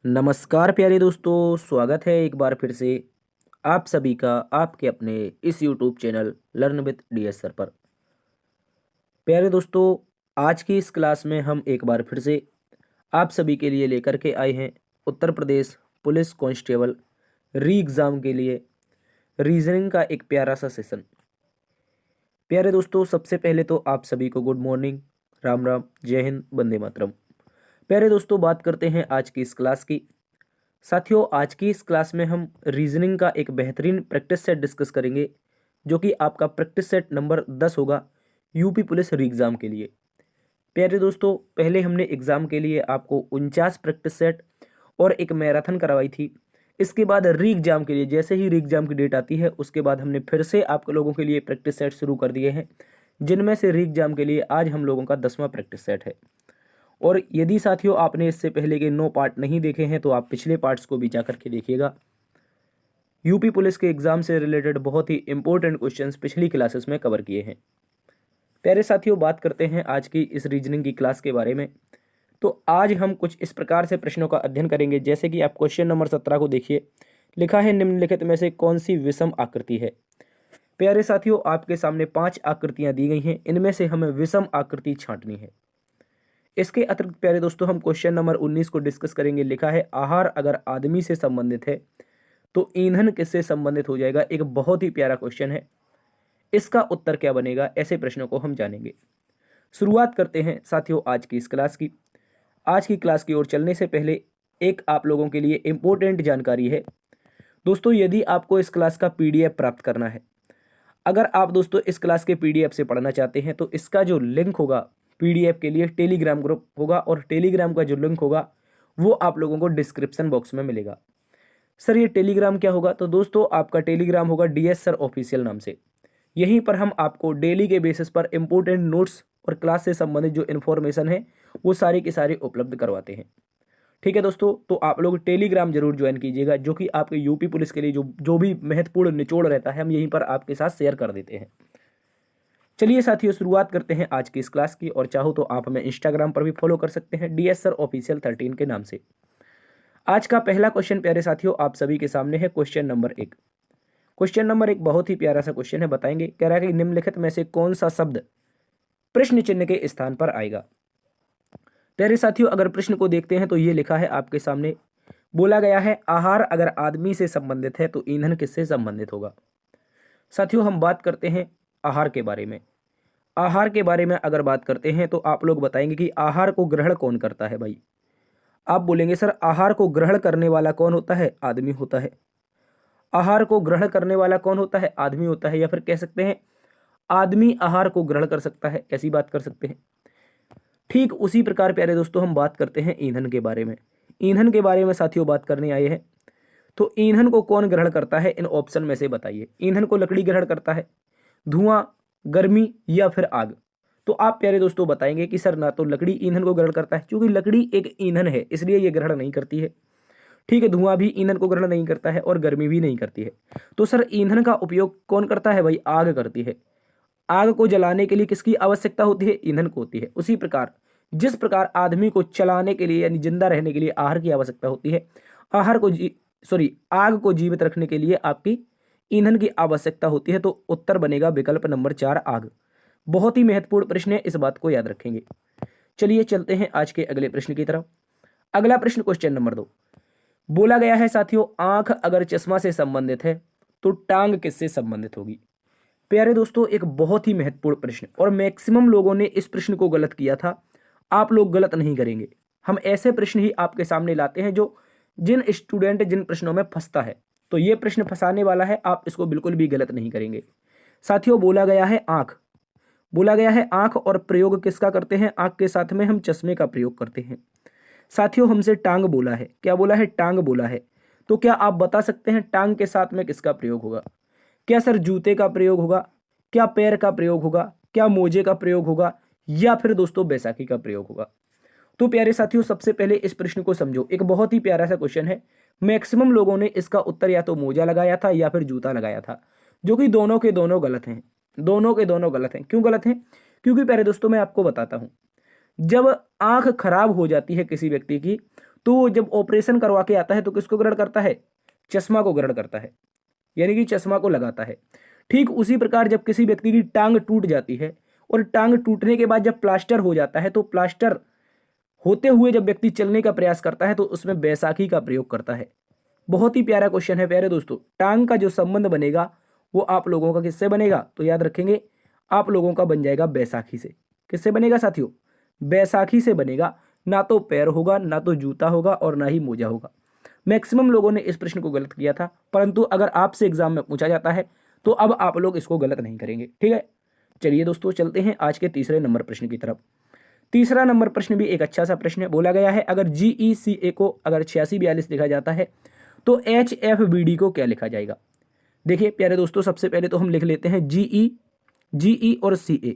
नमस्कार प्यारे दोस्तों, स्वागत है एक बार फिर से आप सभी का आपके अपने इस YouTube channel learn with DS sir पर। प्यारे दोस्तों, आज की इस क्लास में हम एक बार फिर से आप सभी के लिए लेकर के आए हैं उत्तर प्रदेश पुलिस कांस्टेबल री एग्ज़ाम के लिए रीजनिंग का एक प्यारा सा सेशन। प्यारे दोस्तों, सबसे पहले तो आप सभी को गुड मॉर्निंग, राम राम, जय हिंद, वंदे मातरम। प्यारे दोस्तों, बात करते हैं आज की इस क्लास की। साथियों, आज की इस क्लास में हम रीजनिंग का एक बेहतरीन प्रैक्टिस सेट डिस्कस करेंगे, जो कि आपका प्रैक्टिस सेट नंबर 10 होगा यूपी पुलिस री एग्ज़ाम के लिए। प्यारे दोस्तों, पहले हमने एग्ज़ाम के लिए आपको 49 प्रैक्टिस सेट और एक मैराथन करवाई थी। इसके बाद री एग्ज़ाम के लिए जैसे ही री एग्ज़ाम की डेट आती है उसके बाद हमने फिर से आप लोगों के लिए प्रैक्टिस सेट शुरू कर दिए हैं, जिनमें से री एग्ज़ाम के लिए आज हम लोगों का 10वां प्रैक्टिस सेट है। और यदि साथियों आपने इससे पहले के 9 पार्ट नहीं देखे हैं तो आप पिछले पार्ट्स को भी जा करके देखिएगा। यूपी पुलिस के एग्ज़ाम से रिलेटेड बहुत ही इंपॉर्टेंट क्वेश्चंस पिछली क्लासेस में कवर किए हैं। प्यारे साथियों, बात करते हैं आज की इस रीजनिंग की क्लास के बारे में। तो आज हम कुछ इस प्रकार से प्रश्नों का अध्ययन करेंगे, जैसे कि आप क्वेश्चन नंबर 17 को देखिए। लिखा है, निम्नलिखित में से कौन सी विषम आकृति है। प्यारे साथियों, आपके सामने 5 आकृतियां दी गई हैं, इनमें से हमें विषम आकृति छांटनी है। इसके अतिरिक्त प्यारे दोस्तों, हम क्वेश्चन नंबर 19 को डिस्कस करेंगे। लिखा है, आहार अगर आदमी से संबंधित है तो ईंधन किससे संबंधित हो जाएगा। एक बहुत ही प्यारा क्वेश्चन है, इसका उत्तर क्या बनेगा, ऐसे प्रश्नों को हम जानेंगे। शुरुआत करते हैं साथियों आज की इस क्लास की। आज की क्लास की ओर चलने से पहले एक आप लोगों के लिए इंपॉर्टेंट जानकारी है दोस्तों। यदि आपको इस क्लास का पीडीएफ प्राप्त करना है, अगर आप दोस्तों इस क्लास के पीडीएफ से पढ़ना चाहते हैं, तो इसका जो लिंक होगा पीडीएफ के लिए टेलीग्राम ग्रुप होगा, और टेलीग्राम का जो लिंक होगा वो आप लोगों को डिस्क्रिप्शन बॉक्स में मिलेगा। सर ये टेलीग्राम क्या होगा, तो दोस्तों आपका टेलीग्राम होगा डीएस सर ऑफिशियल नाम से। यहीं पर हम आपको डेली के बेसिस पर इंपॉर्टेंट नोट्स और क्लास से संबंधित जो इन्फॉर्मेशन है वो सारी की सारी उपलब्ध करवाते हैं। ठीक है दोस्तों, तो आप लोग टेलीग्राम जरूर ज्वाइन कीजिएगा, जो कि आपके यूपी पुलिस के लिए जो जो भी महत्वपूर्ण निचोड़ रहता है हम यहीं पर आपके साथ शेयर कर देते हैं। चलिए साथियों, शुरुआत करते हैं आज की इस क्लास की। और चाहो तो आप हमें इंस्टाग्राम पर भी फॉलो कर सकते हैं डीएस सर ऑफिशियल 13 के नाम से। आज का पहला क्वेश्चन प्यारे साथियों आप सभी के सामने है, क्वेश्चन नंबर 1। क्वेश्चन नंबर 1 बहुत ही प्यारा सा क्वेश्चन है। बताएंगे, कह रहा है कि निम्नलिखित में से कौन सा शब्द प्रश्न चिन्ह के स्थान पर आएगा। प्यारे साथियों, अगर प्रश्न को देखते हैं तो ये लिखा है आपके सामने, बोला गया है आहार अगर आदमी से संबंधित है तो ईंधन किससे संबंधित होगा। साथियों, हम बात करते हैं आहार के बारे में। आहार के बारे में अगर बात करते हैं तो आप लोग बताएंगे कि आहार को ग्रहण कौन करता है। भाई आप बोलेंगे, सर आहार को ग्रहण करने वाला कौन होता है, आदमी होता है। आहार को ग्रहण करने वाला कौन होता है, आदमी होता है। या फिर कह सकते हैं आदमी आहार को ग्रहण कर सकता है, ऐसी बात कर सकते हैं। ठीक उसी प्रकार प्यारे दोस्तों हम बात करते हैं ईंधन के बारे में। ईंधन के बारे में साथियों बात करने आए हैं, तो ईंधन को कौन ग्रहण करता है, इन ऑप्शन में से बताइए। ईंधन को लकड़ी ग्रहण करता है, धुआं, गर्मी या फिर आग। तो आप प्यारे दोस्तों बताएंगे कि सर ना तो लकड़ी ईंधन को ग्रहण करता है, क्योंकि लकड़ी एक ईंधन है इसलिए ये ग्रहण नहीं करती है। ठीक है, धुआं भी ईंधन को ग्रहण नहीं करता है और गर्मी भी नहीं करती है। तो सर ईंधन का उपयोग कौन करता है, भाई आग करती है। आग को जलाने के लिए किसकी आवश्यकता होती है, ईंधन को होती है। उसी प्रकार जिस प्रकार आदमी को चलाने के लिए यानी जिंदा रहने के लिए आहार की आवश्यकता होती है, आहार को आग को जीवित रखने के लिए आपकी ईंधन की आवश्यकता होती है। तो उत्तर बनेगा विकल्प नंबर 4 आग। बहुत ही महत्वपूर्ण प्रश्न है, इस बात को याद रखेंगे। चलिए चलते हैं आज के अगले प्रश्न की तरफ। अगला प्रश्न क्वेश्चन नंबर 2। बोला गया है साथियों, आंख अगर चश्मा से संबंधित है तो टांग किससे संबंधित होगी। प्यारे दोस्तों, एक बहुत ही महत्वपूर्ण प्रश्न, और मैक्सिमम लोगों ने इस प्रश्न को गलत किया था। आप लोग गलत नहीं करेंगे। हम ऐसे प्रश्न ही आपके सामने लाते हैं जो जिन स्टूडेंट जिन प्रश्नों में फंसता है, तो ये प्रश्न फंसाने वाला है, आप इसको बिल्कुल भी गलत नहीं करेंगे। साथियों, बोला गया है आंख, बोला गया है आंख, और प्रयोग किसका करते हैं, आंख के साथ में हम चश्मे का प्रयोग करते हैं। साथियों, हमसे टांग बोला है, क्या बोला है, टांग बोला है। तो क्या आप बता सकते हैं टांग के साथ में किसका प्रयोग होगा। क्या सर जूते का प्रयोग होगा, क्या पैर का प्रयोग होगा, क्या मोजे का प्रयोग होगा, या फिर दोस्तों बैसाखी का प्रयोग होगा। तो प्यारे साथियों, सबसे पहले इस प्रश्न को समझो। एक बहुत ही प्यारा सा क्वेश्चन है। मैक्सिमम लोगों ने इसका उत्तर या तो मोजा लगाया था या फिर जूता लगाया था, जो कि दोनों के दोनों गलत हैं। दोनों के दोनों गलत हैं। क्यों गलत हैं, क्योंकि प्यारे दोस्तों मैं आपको बताता हूं, जब आंख खराब हो जाती है किसी व्यक्ति की तो जब ऑपरेशन करवा के आता है तो किसको ग्रहण करता है? चश्मा को ग्रहण करता है, यानी कि चश्मा को लगाता है। ठीक उसी प्रकार जब किसी व्यक्ति की टांग टूट जाती है और टांग टूटने के बाद जब प्लास्टर हो जाता है तो प्लास्टर होते हुए जब व्यक्ति चलने का प्रयास करता है तो उसमें बैसाखी का प्रयोग करता है। बहुत ही प्यारा क्वेश्चन है प्यारे दोस्तों। टांग का जो संबंध बनेगा वो आप लोगों का किससे बनेगा? तो याद रखेंगे आप लोगों का बन जाएगा बैसाखी से। किससे बनेगा साथियों? बैसाखी से बनेगा। ना तो पैर होगा, ना तो जूता होगा और ना ही मोजा होगा। मैक्सिमम लोगों ने इस प्रश्न को गलत किया था, परंतु अगर आपसे एग्जाम में पूछा जाता है तो अब आप लोग इसको गलत नहीं करेंगे। ठीक है, चलिए दोस्तों चलते हैं आज के तीसरे नंबर प्रश्न की तरफ। तीसरा नंबर प्रश्न भी एक अच्छा सा प्रश्न है। बोला गया है अगर GECA को अगर 8642 लिखा जाता है तो HFBD को क्या लिखा जाएगा? देखिए प्यारे दोस्तों, सबसे पहले तो हम लिख लेते हैं GE और CA,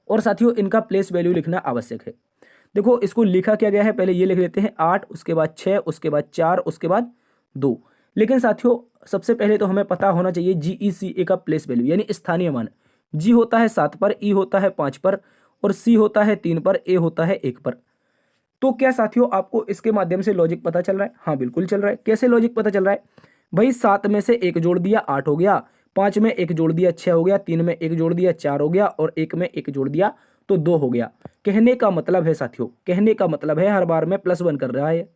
और साथियों इनका प्लेस वैल्यू लिखना आवश्यक है। देखो इसको लिखा क्या गया है, पहले ये लिख लेते हैं 8, उसके बाद 6, उसके बाद 4, उसके बाद 2। लेकिन साथियों सबसे पहले तो हमें पता होना चाहिए GECA का प्लेस वैल्यू यानी स्थानीय मान। G होता है 7 पर, E होता है 5 पर और C होता है 3 पर, A होता है 1 पर। तो क्या साथियों आपको इसके माध्यम से लॉजिक पता चल रहा है? हाँ बिल्कुल चल रहा है। कैसे लॉजिक पता चल रहा है भाई? 7 में से 1 जोड़ दिया 8 हो गया, 5 में 1 जोड़ दिया 6 हो गया, 3 में 1 जोड़ दिया 4 हो गया और 1 में 1 जोड़ दिया तो 2 हो गया। कहने का मतलब है साथियों, कहने का मतलब है हर बार में +1 कर रहा है।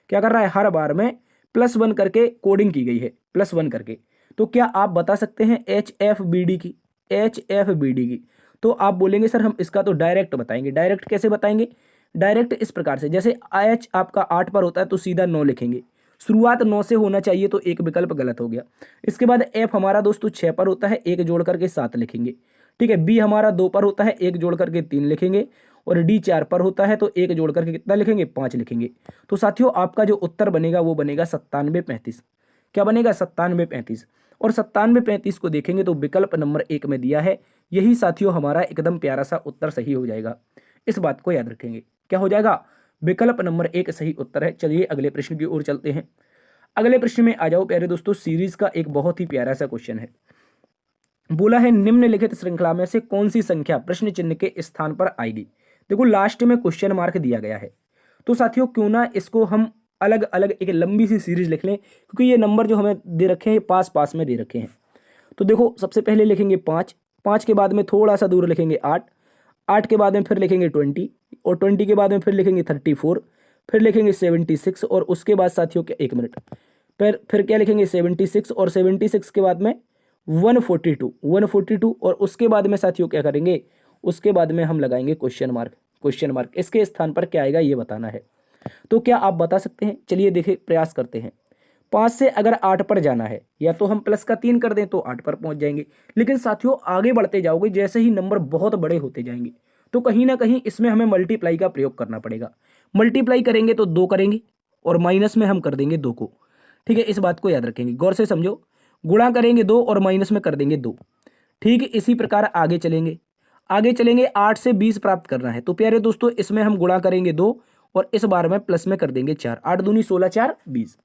क्या कर रहा है? हर बार में +1 करके कोडिंग की गई है, +1 करके। तो क्या आप बता सकते हैं HFBD की? HFBD की तो आप बोलेंगे सर हम इसका तो डायरेक्ट बताएंगे। डायरेक्ट कैसे बताएंगे? डायरेक्ट इस प्रकार से, जैसे H आपका 8 पर होता है तो सीधा 9 लिखेंगे। शुरुआत 9 से होना चाहिए तो एक विकल्प गलत हो गया। इसके बाद F हमारा दोस्तों 6 पर होता है, 1 जोड़ करके 7 लिखेंगे। ठीक है, B हमारा 2 पर होता है, 1 जोड़ करके 3 लिखेंगे और D 4 पर होता है तो 1 जोड़ करके कितना लिखेंगे? 5 लिखेंगे। तो साथियों आपका जो उत्तर बनेगा वो बनेगा 9735। क्या बनेगा? 9735। और 9735 को देखेंगे तो विकल्प नंबर 1 में दिया है। यही साथियों हमारा एकदम प्यारा सा उत्तर सही हो जाएगा। इस बात को याद रखेंगे। क्या हो जाएगा? विकल्प नंबर 1 सही उत्तर है। चलिए अगले प्रश्न की ओर चलते हैं। अगले प्रश्न में आ जाओ प्यारे दोस्तों। सीरीज का एक बहुत ही प्यारा सा क्वेश्चन है। बोला है निम्नलिखित श्रृंखला में से कौन सी संख्या प्रश्न चिन्ह के स्थान पर आएगी? देखो लास्ट में क्वेश्चन मार्क दिया गया है। तो साथियों क्यों ना इसको हम अलग अलग एक लंबी सी सीरीज लिख लें, क्योंकि ये नंबर जो हमें दे रखे हैं पास पास में दे रखे हैं। तो देखो सबसे पहले लिखेंगे 5, 5 के बाद में थोड़ा सा दूर लिखेंगे 8, 8 के बाद में फिर लिखेंगे 20 और 20 के बाद में फिर लिखेंगे 34, फिर लिखेंगे 76 और उसके बाद साथियों क्या, 1 मिनट, फिर क्या लिखेंगे 76 और 76 के बाद में 142 और उसके बाद में साथियों क्या करेंगे? उसके बाद में हम लगाएंगे क्वेश्चन मार्क। क्वेश्चन मार्क इसके स्थान पर क्या आएगा ये बताना है। तो क्या आप बता सकते हैं? चलिए देखिए प्रयास करते हैं। 5 से अगर 8 पर जाना है या तो हम प्लस का 3 कर दें तो 8 पर पहुंच जाएंगे। लेकिन साथियों आगे बढ़ते जाओगे जैसे ही नंबर बहुत बड़े होते जाएंगे तो कहीं ना कहीं इसमें हमें मल्टीप्लाई का प्रयोग करना पड़ेगा। मल्टीप्लाई करेंगे तो 2 करेंगे और माइनस में हम कर देंगे 2 को। ठीक है, इस बात को याद रखेंगे, गौर से समझो। गुणा करेंगे 2 और माइनस में कर देंगे 2। ठीक है, इसी प्रकार आगे चलेंगे। 8 से 20 प्राप्त करना है तो प्यारे दोस्तों इसमें हम गुणा करेंगे 2 और इस बार में प्लस में कर देंगे 4। 8 दूनी 16, 4 20।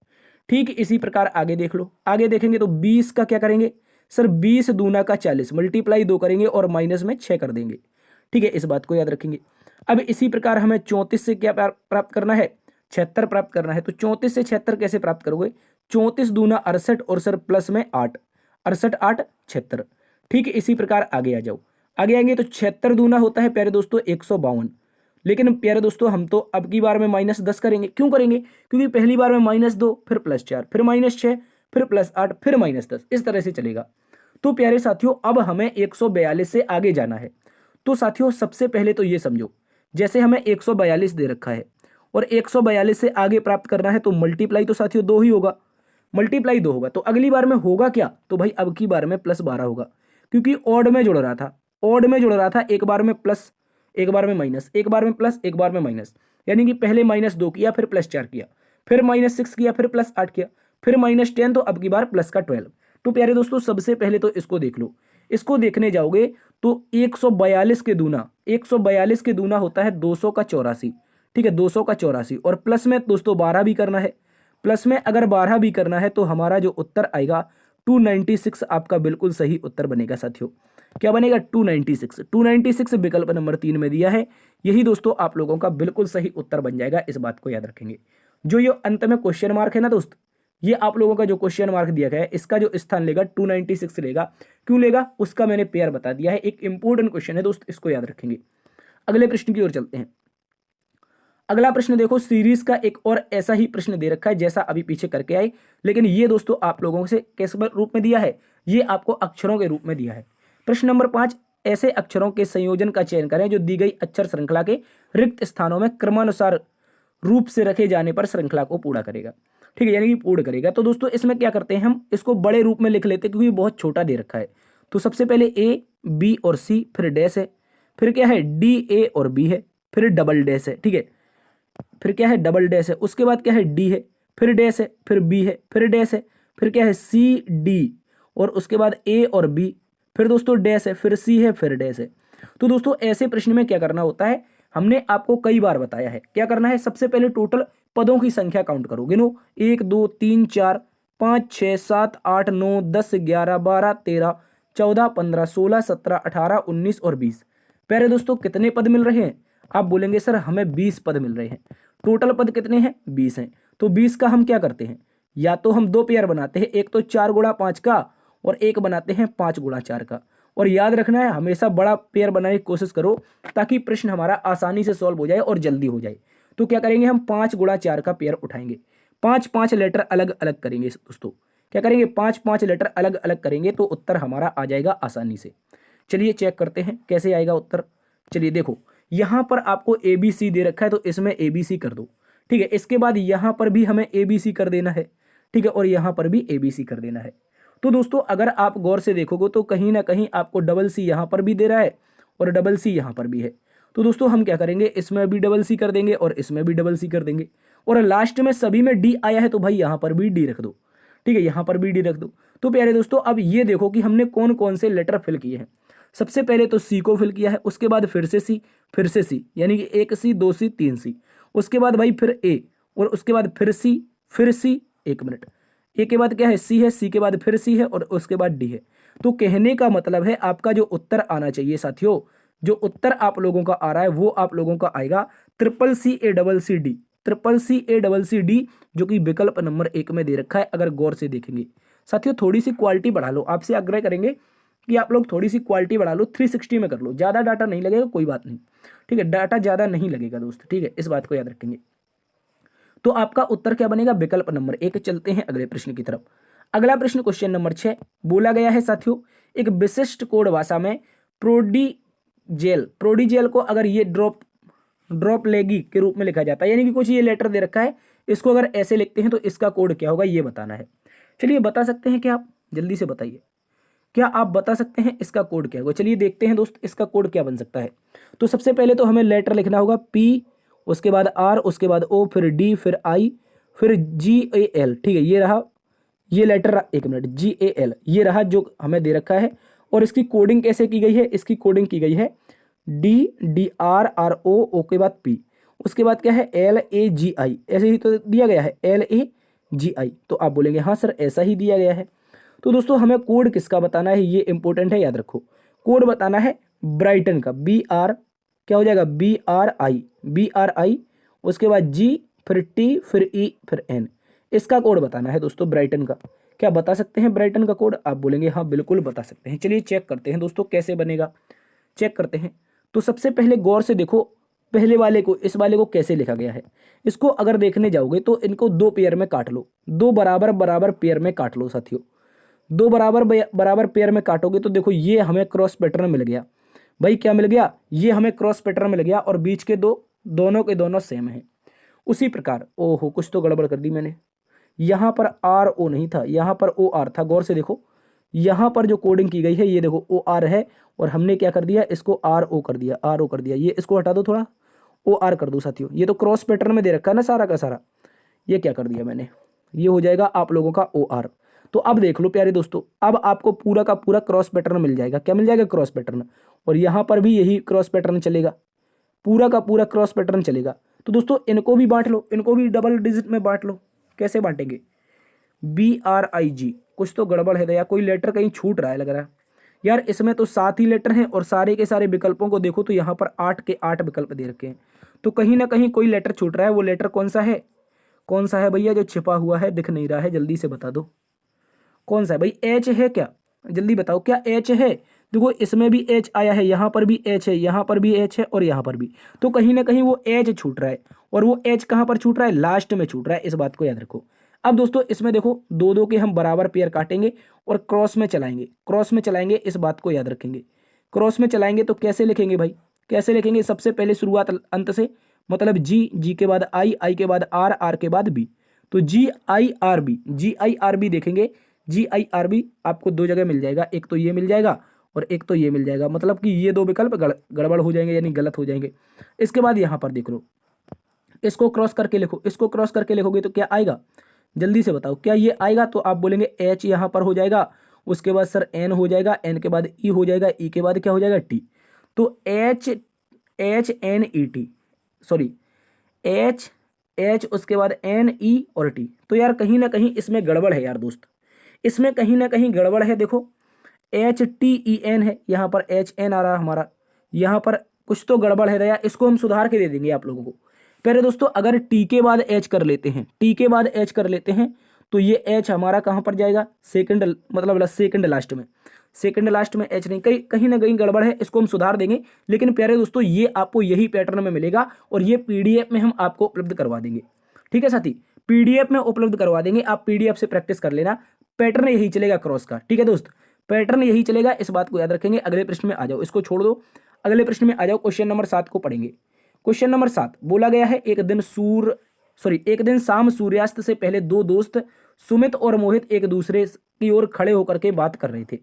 ठीक इसी प्रकार आगे देख लो। आगे देखेंगे तो 20 का क्या करेंगे सर? 20 दूना का 40, मल्टीप्लाई 2 करेंगे और माइनस में 6 कर देंगे। ठीक है, इस बात को याद रखेंगे। अब इसी प्रकार हमें 34 से क्या प्राप्त करना है? 76 प्राप्त करना है। तो 34 से 76 कैसे प्राप्त करोगे? 34 दूना 68 और सर प्लस में 8, 68 8 76। ठीक है, इसी प्रकार आगे आ जाओ। आगे आएंगे तो 76 दूना होता है प्यारे दोस्तों 152। लेकिन प्यारे दोस्तों हम तो अब की बार में -10 करेंगे। क्यों करेंगे? क्योंकि पहली बार में -2 फिर +4 फिर -6 फिर +8 फिर -10, इस तरह से चलेगा। तो प्यारे साथियों अब हमें 142 से आगे जाना है। तो साथियों सबसे पहले तो ये समझो, जैसे हमें 142 दे रखा है और 142 से आगे प्राप्त करना है तो मल्टीप्लाई तो साथियों 2 ही होगा। मल्टीप्लाई 2 होगा तो अगली बार में होगा क्या? तो भाई अब की बार में +12 होगा, क्योंकि ऑड में जुड़ रहा था। ऑड में जुड़ रहा था, एक बार में प्लस, एक बार में माइनस, एक बार में प्लस, एक बार में माइनस। यानी कि पहले -2 किया, फिर +4 किया, फिर -6 किया, फिर +8 किया, फिर -10 तो अब की बार प्लस का 12। तो प्यारे दोस्तों सबसे पहले तो इसको देख लो। इसको देखने जाओगे तो 142 के दूना, 142 के दूना होता है 200 का 84। ठीक है, 200 का 84 और प्लस में दोस्तों 12 भी करना है। प्लस में अगर 12 भी करना है तो हमारा जो उत्तर आएगा 296 आपका बिल्कुल सही उत्तर बनेगा साथियों। क्या बनेगा 296। 296 विकल्प नंबर 3 में दिया है। यही दोस्तों आप लोगों का बिल्कुल सही उत्तर बन जाएगा, इस बात को याद रखेंगे। जो ये अंत में क्वेश्चन मार्क है ना दोस्त, ये आप लोगों का जो क्वेश्चन मार्क दिया गया है इसका जो स्थान लेगा 296 लेगा। क्यों लेगा उसका मैंने पेयर बता दिया है। एक इंपॉर्टेंट क्वेश्चन है दोस्त, इसको याद रखेंगे। अगले प्रश्न की ओर चलते हैं। अगला प्रश्न देखो, सीरीज का एक और ऐसा ही प्रश्न दे रखा है जैसा अभी पीछे करके आए, लेकिन ये दोस्तों आप लोगों से किस रूप में दिया है, ये आपको अक्षरों के रूप में दिया है। प्रश्न नंबर 5, ऐसे अक्षरों के संयोजन का चयन करें जो दी गई अक्षर श्रृंखला के रिक्त स्थानों में क्रमानुसार रूप से रखे जाने पर श्रृंखला को पूरा करेगा। ठीक है, यानी कि पूर्ण करेगा। तो दोस्तों इसमें क्या करते हैं, हम इसको बड़े रूप में लिख लेते हैं क्योंकि बहुत छोटा दे रखा है। तो सबसे पहले ए, बी और सी, फिर डैश है, फिर क्या है डी, ए और बी है, फिर डबल डैश है। ठीक है, फिर क्या है डबल डैश है, उसके बाद क्या है डी है, फिर डैश है, फिर बी है, फिर डैश है, फिर क्या है सी डी, और उसके बाद ए और बी, फिर दोस्तों डैश है, फिर सी है, फिर डैश है। तो दोस्तों ऐसे प्रश्न में क्या करना होता है, हमने आपको कई बार बताया है। क्या करना है, सबसे पहले टोटल पदों की संख्या काउंट करो, गिनो 1 2 3 4 5 6 7 8 9 10 11 12 13 14 15 16 17 18 19 और 20। प्यारे दोस्तों कितने पद मिल रहे हैं, आप बोलेंगे सर हमें 20 पद मिल रहे हैं। टोटल पद कितने हैं, 20 हैं। तो 20 का हम क्या करते हैं, या तो हम दो पेयर बनाते हैं, एक तो 4 गुणा 5 का और एक बनाते हैं 5 गुणा 4 का। और याद रखना है हमेशा बड़ा पेयर बनाने की कोशिश करो ताकि प्रश्न हमारा आसानी से सॉल्व हो जाए और जल्दी हो जाए। तो क्या करेंगे, हम 5 गुणा 4 का पेयर उठाएंगे, 5 लेटर अलग अलग करेंगे दोस्तों। क्या करेंगे, 5 लेटर अलग अलग करेंगे तो उत्तर हमारा आ जाएगा आसानी से। चलिए चेक करते हैं कैसे आएगा उत्तर। चलिए देखो, यहां पर आपको ए बी सी दे रखा है तो इसमें ए बी सी कर दो। ठीक है, इसके बाद यहां पर भी हमें ए बी सी कर देना है। ठीक है, और यहां पर भी ए बी सी कर देना है। तो दोस्तों अगर आप गौर से देखोगे तो कहीं ना कहीं आपको डबल सी यहां पर भी दे रहा है और डबल सी यहां पर भी है। तो दोस्तों हम क्या करेंगे, इसमें भी डबल सी कर देंगे और इसमें भी डबल सी कर देंगे, और लास्ट में सभी में डी आया है तो भाई यहां पर भी डी रख दो। ठीक है, यहां पर भी डी रख दो। तो प्यारे दोस्तों अब ये देखो कि हमने कौन कौन से लेटर फिल किए हैं। सबसे पहले तो सी को फिल किया है, उसके बाद फिर से सी, फिर से सी, यानी कि 1 सी 2 सी 3 सी, उसके बाद भाई फिर ए, और उसके बाद फिर सी, 1 मिनट, ए के बाद क्या है सी है, सी के बाद फिर सी है और उसके बाद डी है। तो कहने का मतलब है आपका जो उत्तर आना चाहिए साथियों, जो उत्तर आप लोगों का आ रहा है वो आप लोगों का आएगा CCA CCA जो कि विकल्प नंबर 1 में दे रखा है। अगर गौर से देखेंगे साथियों, थोड़ी सी क्वालिटी बढ़ा लो, आपसे आग्रह करेंगे कि आप लोग थोड़ी सी क्वालिटी बढ़ा लो, 360 में कर लो, ज़्यादा डाटा नहीं लगेगा, कोई बात नहीं। ठीक है, डाटा ज़्यादा नहीं लगेगा दोस्त। ठीक है, इस बात को याद रखेंगे। तो आपका उत्तर क्या बनेगा, विकल्प नंबर 1। चलते हैं अगले प्रश्न की तरफ। अगला प्रश्न क्वेश्चन नंबर 6 बोला गया है साथियों, एक विशिष्ट कोड भाषा में प्रोडीजेल को अगर ये ड्रॉप लेगी के रूप में लिखा जाता है, यानी कि कुछ ये लेटर दे रखा है, इसको अगर ऐसे लिखते हैं तो इसका कोड क्या होगा ये बताना है। चलिए बता सकते हैं क्या आप, जल्दी से बताइए, क्या आप बता सकते हैं इसका कोड क्या होगा। चलिए देखते हैं दोस्त इसका कोड क्या बन सकता है। तो सबसे पहले तो हमें लेटर लिखना होगा पी, उसके बाद आर, उसके बाद ओ, फिर डी, फिर आई, फिर GAL। ठीक है, ये रहा ये लेटर, 1 मिनट, GAL ये रहा जो हमें दे रखा है। और इसकी कोडिंग कैसे की गई है, इसकी कोडिंग की गई है DRRO के बाद P, उसके बाद क्या है LAGI, ऐसे ही तो दिया गया है LAGI। तो आप बोलेंगे हाँ सर ऐसा ही दिया गया है। तो दोस्तों हमें कोड किसका बताना है, ये इंपॉर्टेंट है, याद रखो। कोड बताना है ब्राइटन का, BR क्या हो जाएगा BRI, उसके बाद G, फिर T, फिर E, फिर N, इसका कोड बताना है दोस्तों ब्राइटन का। क्या बता सकते हैं ब्राइटन का कोड, आप बोलेंगे हाँ बिल्कुल बता सकते हैं। चलिए चेक करते हैं दोस्तों कैसे बनेगा, चेक करते हैं। तो सबसे पहले गौर से देखो, पहले वाले को, इस वाले को कैसे लिखा गया है। इसको अगर देखने जाओगे तो इनको 2 पेयर में काट लो, 2 बराबर बराबर पेयर में काट लो साथियों। 2 बराबर बराबर पेयर में काटोगे तो देखो ये हमें क्रॉस पैटर्न मिल गया। भाई क्या मिल गया, ये हमें क्रॉस पैटर्न मिल गया और बीच के दोनों के दोनों सेम है। उसी प्रकार, ओहो कुछ तो गड़बड़ कर दी मैंने, यहाँ पर RO नहीं था, यहाँ पर OR था। गौर से देखो, यहाँ पर जो कोडिंग की गई है ये देखो OR है, और हमने क्या कर दिया, इसको RO कर दिया, ये इसको हटा दो, थोड़ा OR कर दो साथियों। ये तो क्रॉस पैटर्न में दे रखा है ना सारा का सारा, ये क्या कर दिया मैंने, ये हो जाएगा आप लोगों का OR। तो अब देख लो प्यारे दोस्तों, अब आपको पूरा का पूरा क्रॉस पैटर्न मिल जाएगा। क्या मिल जाएगा, क्रॉस पैटर्न, और यहाँ पर भी यही क्रॉस पैटर्न चलेगा, पूरा का पूरा क्रॉस पैटर्न चलेगा। तो दोस्तों इनको भी बांट लो, इनको भी डबल डिजिट में बांट लो। कैसे बांटेंगे, BRIG, कुछ तो गड़बड़ है या कोई लेटर कहीं छूट रहा है लग रहा है, यार इसमें तो 7 ही लेटर हैं और सारे के सारे विकल्पों को देखो तो यहाँ पर 8 के 8 विकल्प दे रखे हैं। तो कहीं ना कहीं कोई लेटर छूट रहा है। वो लेटर कौन सा है? कौन सा है भैया जो छिपा हुआ है, दिख नहीं रहा है? जल्दी से बता दो कौन सा है भाई। एच है क्या? जल्दी बताओ क्या एच है? देखो इसमें भी एच आया है, यहाँ पर भी एच है, यहाँ पर भी एच है और यहाँ पर भी। तो कहीं ना कहीं वो एच छूट रहा है। और वो एच कहाँ पर छूट रहा है? लास्ट में छूट रहा है। इस बात को याद रखो। अब दोस्तों इसमें देखो दो दो के हम बराबर पेयर काटेंगे और क्रॉस में चलाएंगे। क्रॉस में चलाएंगे, इस बात को याद रखेंगे। क्रॉस में चलाएंगे तो कैसे लिखेंगे भाई? कैसे लिखेंगे? सबसे पहले शुरुआत अंत से, मतलब जी, जी के बाद आई, आई के बाद आर, आर के बाद बी। तो G I R B, G I R B देखेंगे। जी आई आर बी आपको दो जगह मिल जाएगा, एक तो ये मिल जाएगा और एक तो ये मिल जाएगा। मतलब कि ये दो विकल्प गड़बड़ हो जाएंगे, यानी गलत हो जाएंगे। इसके बाद यहाँ पर देख लो, इसको क्रॉस करके लिखो। इसको क्रॉस करके लिखोगे तो क्या आएगा? जल्दी से बताओ क्या ये आएगा? तो आप बोलेंगे एच यहाँ पर हो जाएगा, उसके बाद सर एन हो जाएगा, एन के बाद ई हो जाएगा, ई के बाद क्या हो जाएगा? टी। तो H, H N E T, sorry H, H उसके बाद एन ई और टी। तो यार कहीं ना कहीं इसमें गड़बड़ है यार दोस्त, इसमें कहीं ना कहीं गड़बड़ है। देखो एच टी ई एन है, यहाँ पर एच एन आ रहा है हमारा, यहाँ पर कुछ तो गड़बड़ है दया। इसको हम सुधार के दे देंगे आप लोगों को। पहले दोस्तों अगर टी के बाद एच कर लेते हैं, टी के बाद एच कर लेते हैं तो ये एच हमारा कहाँ पर जाएगा? सेकंड, मतलब सेकंड लास्ट में। सेकंड लास्ट में एच नहीं, कहीं कहीं ना कहीं गड़बड़ है, इसको हम सुधार देंगे। लेकिन प्यारे दोस्तों ये आपको यही पैटर्न में मिलेगा और ये पीडीएफ में हम आपको उपलब्ध करवा देंगे। ठीक है साथी, पीडीएफ में उपलब्ध करवा देंगे, आप पीडीएफ से प्रैक्टिस कर लेना। पैटर्न यही चलेगा क्रॉस का। ठीक है दोस्त, पैटर्न यही चलेगा, इस बात को याद रखेंगे। अगले प्रश्न में आ जाओ, इसको छोड़ दो, अगले प्रश्न में आ जाओ। क्वेश्चन नंबर 7 को पढ़ेंगे। क्वेश्चन नंबर 7 बोला गया है, एक दिन शाम सूर्यास्त से पहले दो दोस्त सुमित और मोहित एक दूसरे की ओर खड़े होकर के बात कर रहे थे।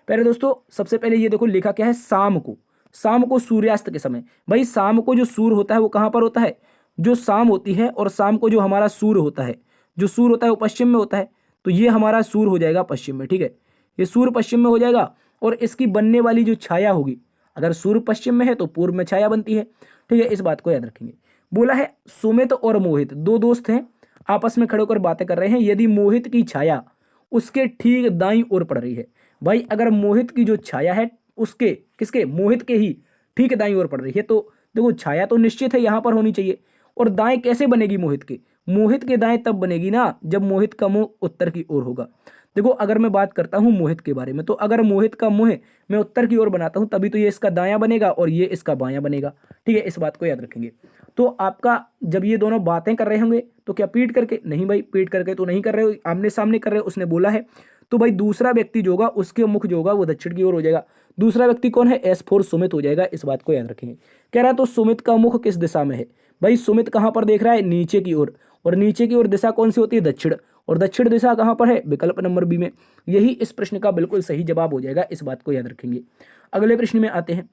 पहले दोस्तों सबसे पहले ये देखो लिखा क्या है? शाम को, शाम को सूर्यास्त के समय। भाई शाम को जो सूर्य होता है वो कहाँ पर होता है? जो शाम होती है, और शाम को जो हमारा सूर्य होता है, जो सूर्य होता है वो पश्चिम में होता है। तो ये हमारा सूर्य हो जाएगा पश्चिम में। ठीक है, ये सूर्य पश्चिम में हो जाएगा और इसकी बनने वाली जो छाया होगी, अगर सूर्य पश्चिम में है तो पूर्व में छाया बनती है। ठीक है, इस बात को याद रखेंगे। बोला है सुमित और मोहित दो दोस्त हैं, आपस में खड़े होकर बातें कर रहे हैं। यदि मोहित की छाया उसके ठीक दाईं ओर पड़ रही है, भाई अगर मोहित की जो छाया है उसके, किसके? मोहित के ही ठीक दाईं ओर पड़ रही है, तो देखो छाया तो निश्चित है यहां पर होनी चाहिए। और दाएं कैसे बनेगी मोहित के? मोहित के दाएं तब बनेगी ना जब मोहित का मुंह उत्तर की ओर होगा। देखो अगर मैं बात करता हूं मोहित के बारे में, तो अगर मोहित का मुंह मैं उत्तर की ओर बनाता हूं तभी तो ये इसका दायां बनेगा और ये इसका बायां बनेगा। ठीक है, इस बात को याद रखेंगे। तो आपका जब ये दोनों बातें कर रहे होंगे तो क्या पीट करके? नहीं भाई, पीट करके तो नहीं कर रहे हो, आमने सामने कर रहे हो, उसने बोला है। तो भाई दूसरा व्यक्ति जो होगा उसके मुख जो होगा वो दक्षिण की ओर हो जाएगा। दूसरा व्यक्ति कौन है? S4 सुमित हो जाएगा, इस बात को याद रखेंगे। कह रहा है तो सुमित का मुख किस दिशा में है? भाई सुमित कहां पर देख रहा है? नीचे की ओर, और नीचे की ओर दिशा कौन सी होती है? दक्षिण। और दक्षिण दिशा कहां पर है? विकल्प नंबर बी में। यही इस प्रश्न का बिल्कुल सही जवाब हो जाएगा, इस बात को याद रखेंगे। अगले प्रश्न में आते हैं।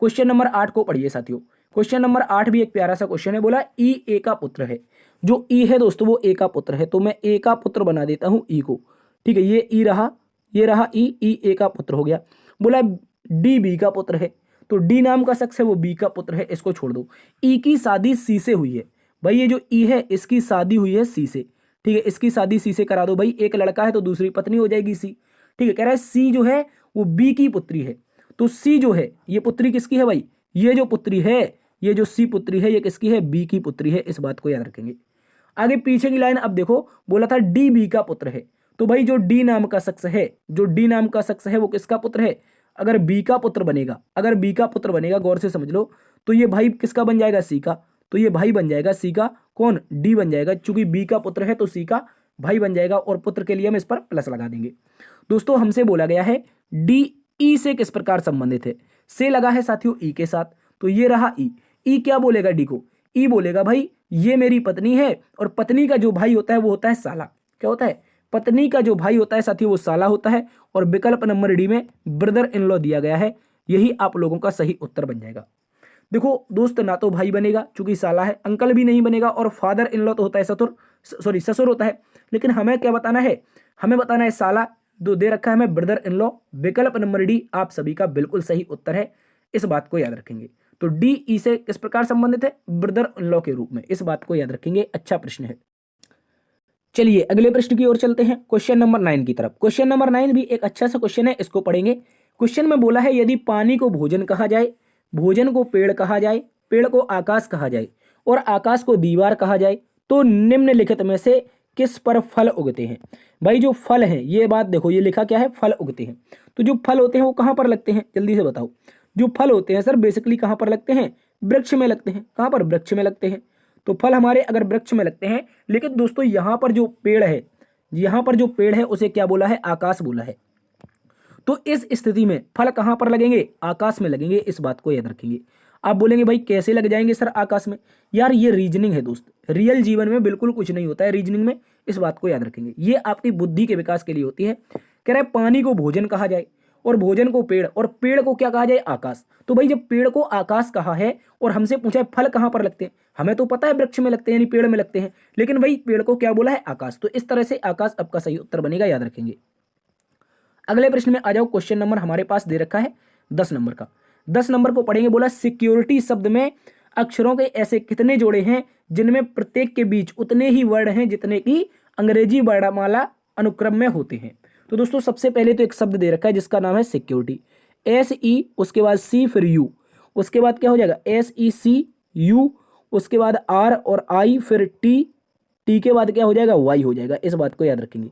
क्वेश्चन नंबर 8 को पढ़िए साथियों। क्वेश्चन नंबर 8 भी एक प्यारा सा क्वेश्चन है। बोला ई ए का पुत्र है। जो ई है दोस्तों वो ए का पुत्र है, तो मैं ए का पुत्र बना देता हूं ई को। ठीक है, ये ई रहा, ये रहा ई, ई ए का पुत्र हो गया। बोला डी बी का पुत्र है, तो डी नाम का शख्स है वो बी का पुत्र है, इसको छोड़ दो। ई की शादी सी से हुई है। भाई ये जो ई है इसकी शादी हुई है सी से। ठीक है, इसकी शादी सी से करा दो। भाई एक लड़का है तो दूसरी पत्नी हो जाएगी सी। ठीक है, कह रहा है सी जो है वो बी की पुत्री है, तो सी जो है ये पुत्री किसकी है? भाई ये जो पुत्री है, ये जो सी पुत्री है ये किसकी है? बी की पुत्री है, इस बात को याद रखेंगे। आगे पीछे की लाइन अब देखो, बोला था डी बी का पुत्र है, तो भाई जो डी नाम का शख्स है, जो डी नाम का शख्स है वो किसका पुत्र है? अगर बी का पुत्र बनेगा, अगर बी का पुत्र बनेगा, गौर से समझ लो, तो ये भाई किसका बन जाएगा? सी का। तो ये भाई बन जाएगा सी का, कौन? डी बन जाएगा, चूंकि बी का पुत्र है तो सी का भाई बन जाएगा, और पुत्र के लिए हम इस पर प्लस लगा देंगे। दोस्तों हमसे बोला गया है डी ई से किस प्रकार संबंधित है? से लगा है साथियों ई के साथ, तो ये रहा ई। ई क्या बोलेगा डी को? ई बोलेगा भाई ये मेरी पत्नी है, और पत्नी का जो भाई होता है वो होता है साला। क्या होता है? पत्नी का जो भाई होता है साथियों वो साला होता है, और विकल्प नंबर डी में ब्रदर इन लॉ दिया गया है। यही आप लोगों का सही उत्तर बन जाएगा। देखो दोस्त ना तो भाई बनेगा चूंकि साला है, अंकल भी नहीं बनेगा, और फादर इन लॉ तो होता है ससुर होता है। लेकिन हमें क्या बताना है? हमें बताना है साला, दो दे रखा है हमें ब्रदर इन लॉ। विकल्प नंबर डी आप सभी का बिल्कुल सही उत्तर है, इस बात को याद रखेंगे। तो डी ई से किस प्रकार संबंधित है? ब्रदर इन लॉ के रूप में, इस बात को याद रखेंगे। अच्छा प्रश्न है। चलिए अगले प्रश्न की ओर चलते हैं, क्वेश्चन नंबर 9 की तरफ। क्वेश्चन नंबर 9 भी एक अच्छा सा क्वेश्चन है, इसको पढ़ेंगे। क्वेश्चन में बोला है यदि पानी को भोजन कहा जाए, भोजन को पेड़ कहा जाए, पेड़ को आकाश कहा जाए और आकाश को दीवार कहा जाए तो निम्नलिखित में से किस पर फल उगते हैं। भाई जो फल हैं, ये बात देखो, ये लिखा क्या है, फल उगते हैं। तो जो फल होते हैं वो कहाँ पर लगते हैं, जल्दी से बताओ। जो फल होते हैं सर बेसिकली कहाँ पर लगते हैं, वृक्ष में लगते हैं। कहाँ पर, वृक्ष में लगते हैं। तो फल हमारे अगर वृक्ष में लगते हैं, लेकिन दोस्तों यहाँ पर जो पेड़ है, यहाँ पर जो पेड़ है उसे क्या बोला है, आकाश बोला है। तो इस स्थिति में फल कहां पर लगेंगे, आकाश में लगेंगे। इस बात को याद रखेंगे। आप बोलेंगे भाई कैसे लग जाएंगे सर आकाश में। यार ये रीजनिंग है दोस्त, रियल जीवन में बिल्कुल कुछ नहीं होता है रीजनिंग में। इस बात को याद रखेंगे, ये आपकी बुद्धि के विकास के लिए होती है। कह रहा है पानी को भोजन कहा जाए और भोजन को पेड़, और पेड़ को क्या कहा जाए, आकाश। तो भाई जब पेड़ को आकाश कहा है और हमसे पूछा है फल कहां पर लगते हैं, हमें तो पता है वृक्ष में लगते हैं यानी पेड़ में लगते हैं, लेकिन भाई पेड़ को क्या बोला है, आकाश। तो इस तरह से आकाश आपका सही उत्तर बनेगा, याद रखेंगे। अगले प्रश्न में आ जाओ। क्वेश्चन नंबर हमारे पास दे रखा है 10 नंबर का। 10 नंबर को पढ़ेंगे। बोला सिक्योरिटी शब्द में अक्षरों के ऐसे कितने जोड़े हैं जिनमें प्रत्येक के बीच उतने ही वर्ण हैं जितने की अंग्रेजी वर्णमाला अनुक्रम में होते हैं। तो दोस्तों सबसे पहले तो एक शब्द दे रखा है जिसका नाम है सिक्योरिटी। SE, उसके बाद C, फिर U, उसके बाद क्या हो जाएगा SECU, उसके बाद R और I, फिर T के बाद क्या हो जाएगा Y हो जाएगा। इस बात को याद रखेंगे।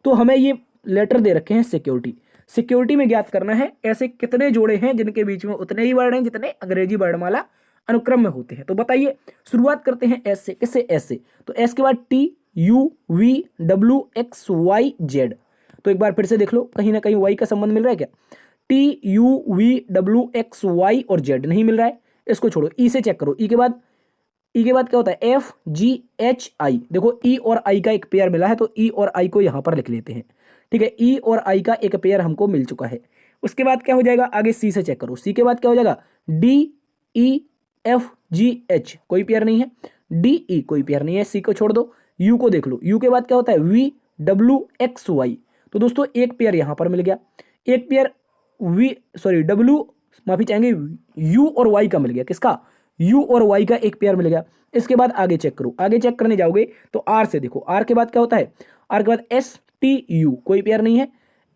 तो हमें ये लेटर दे रखे हैं सिक्योरिटी। सिक्योरिटी में ज्ञात करना है ऐसे कितने जोड़े हैं जिनके बीच में उतने ही वर्ण हैं जितने अंग्रेजी वर्णमाला अनुक्रम में होते हैं। तो बताइए, शुरुआत करते हैं एस से। किससे, एस से। तो एस के बाद TUVWXYZ। तो एक बार फिर से देख लो, कहीं ना कहीं वाई का संबंध मिल रहा है क्या। TUVWXY और Z नहीं मिल रहा है, इसको छोड़ो। ई से चेक करो। ई के बाद क्या होता है FGHI। देखो ई और आई का एक पेयर मिला है, तो ई और आई को यहां पर लिख लेते हैं। ठीक है, ई और आई का एक पेयर हमको मिल चुका है। उसके बाद क्या हो जाएगा, आगे सी से चेक करो। सी के बाद क्या हो जाएगा DEFGH, कोई पेयर नहीं है। DE कोई पेयर नहीं है, सी को छोड़ दो। यू को देख लो। यू के बाद क्या होता है VWXY। तो दोस्तों एक पेयर यहां पर मिल गया, एक पेयर डब्ल्यू, माफी चाहेंगे, यू और वाई का मिल गया। किसका, यू और वाई का एक पेयर मिल गया। इसके बाद आगे चेक करो। आगे चेक करने जाओगे तो आर से देखो। आर के बाद क्या होता है, आर के बाद STU, कोई पेयर नहीं है।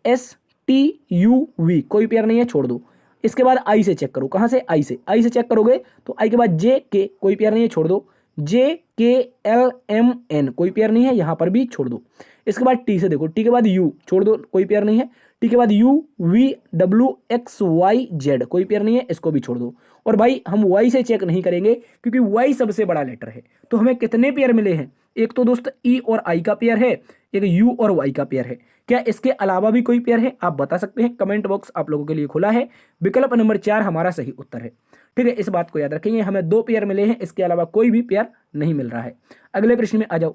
STUV कोई पेयर नहीं है, छोड़ दो। इसके बाद आई से चेक करो। कहां से, आई से। आई से चेक करोगे तो आई के बाद JK, कोई पेयर नहीं है, छोड़ दो। JKLMN कोई पेयर नहीं है, यहां पर भी छोड़ दो। इसके बाद टी से देखो। टी के बाद यू, छोड़ दो, कोई पेयर नहीं है। टी के बाद UVWXYZ कोई पेयर नहीं है, इसको भी छोड़ दो। और भाई हम वाई से चेक नहीं करेंगे क्योंकि वाई सबसे बड़ा लेटर है। तो हमें कितने पेयर मिले हैं, एक तो दोस्त ई और आई का पेयर है, एक यू और वाई का पेयर है। क्या इसके अलावा भी कोई पेयर है, आप बता सकते हैं। कमेंट बॉक्स आप लोगों के लिए खुला है। विकल्प नंबर 4 हमारा सही उत्तर है। ठीक है, इस बात को याद रखेंगे। हमें 2 पेयर मिले हैं, इसके अलावा कोई भी पेयर नहीं मिल रहा है। अगले प्रश्न में आ जाओ।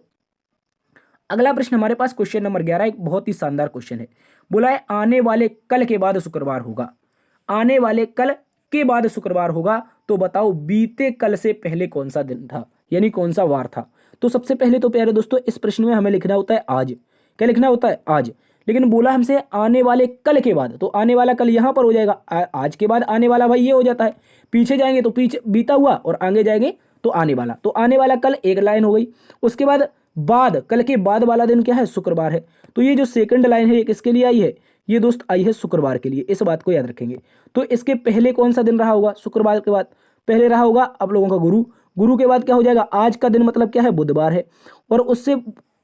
अगला प्रश्न हमारे पास क्वेश्चन नंबर 11, एक बहुत ही शानदार क्वेश्चन है। बोला है आने वाले कल के बाद शुक्रवार होगा। आने वाले कल के बाद शुक्रवार होगा, तो बताओ बीते कल से पहले कौन सा दिन था, यानी कौन सा वार था। तो सबसे पहले तो प्यारे दोस्तों इस प्रश्न में हमें लिखना होता है आज। क्या लिखना होता है, आज। लेकिन बोला हमसे आने वाले कल के बाद, तो आने वाला कल यहां पर हो जाएगा। आज के बाद आने वाला भाई ये हो जाता है। पीछे जाएंगे तो पीछे बीता हुआ, और आगे जाएंगे तो आने वाला। तो आने वाला कल एक लाइन हो गई। उसके बाद कल के बाद वाला दिन क्या है, शुक्रवार है। तो ये जो सेकंड लाइन है ये किसके लिए आई है, ये दोस्त आई है शुक्रवार के लिए। इस बात को याद रखेंगे। तो इसके पहले कौन सा दिन रहा होगा, शुक्रवार के बाद पहले रहा होगा आप लोगों का गुरु। गुरु के बाद क्या हो जाएगा, आज का दिन मतलब क्या है, बुधवार है। और उससे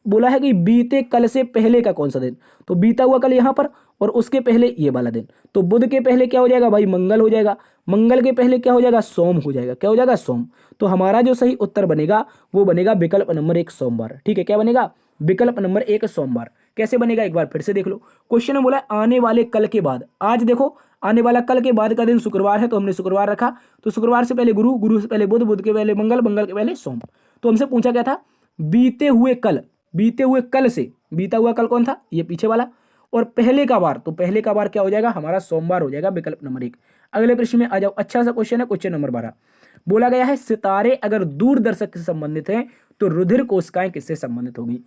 बोला है कि बीते कल से पहले का कौन सा दिन, तो बीता हुआ कल यहां पर, और उसके पहले ये वाला दिन। तो बुध के पहले क्या हो जाएगा भाई, मंगल हो जाएगा। मंगल के पहले क्या हो जाएगा, सोम हो जाएगा। क्या हो जाएगा, सोम। तो हमारा जो सही उत्तर बनेगा वो बनेगा विकल्प नंबर 1 सोमवार। ठीक है, क्या बनेगा, विकल्प नंबर 1 सोमवार। कैसे बनेगा एक बार फिर से देख लो। क्वेश्चन में बोला आने वाले कल के बाद। आज देखो आने वाला कल के बाद का दिन शुक्रवार है, तो हमने शुक्रवार रखा। तो शुक्रवार से पहले गुरु, गुरु से पहले बुध, बुध के पहले मंगल, मंगल के पहले सोम। तो हमसे पूछा क्या था, बीते हुए कल, बीते हुए कल से, बीता हुआ कल कौन था, ये पीछे वाला। और पहले का बार, तो पहले का बार क्या हो जाएगा, हमारा सोमवार हो जाएगा, विकल्प नंबर 1। अगले प्रश्न में आ जाओ। अच्छा सा क्वेश्चन है, क्वेश्चन नंबर 12। बोला गया है सितारे अगर दूरदर्शक से संबंधित हैं तो रुधिर कोशिकाएं किससे संबंधित होगी।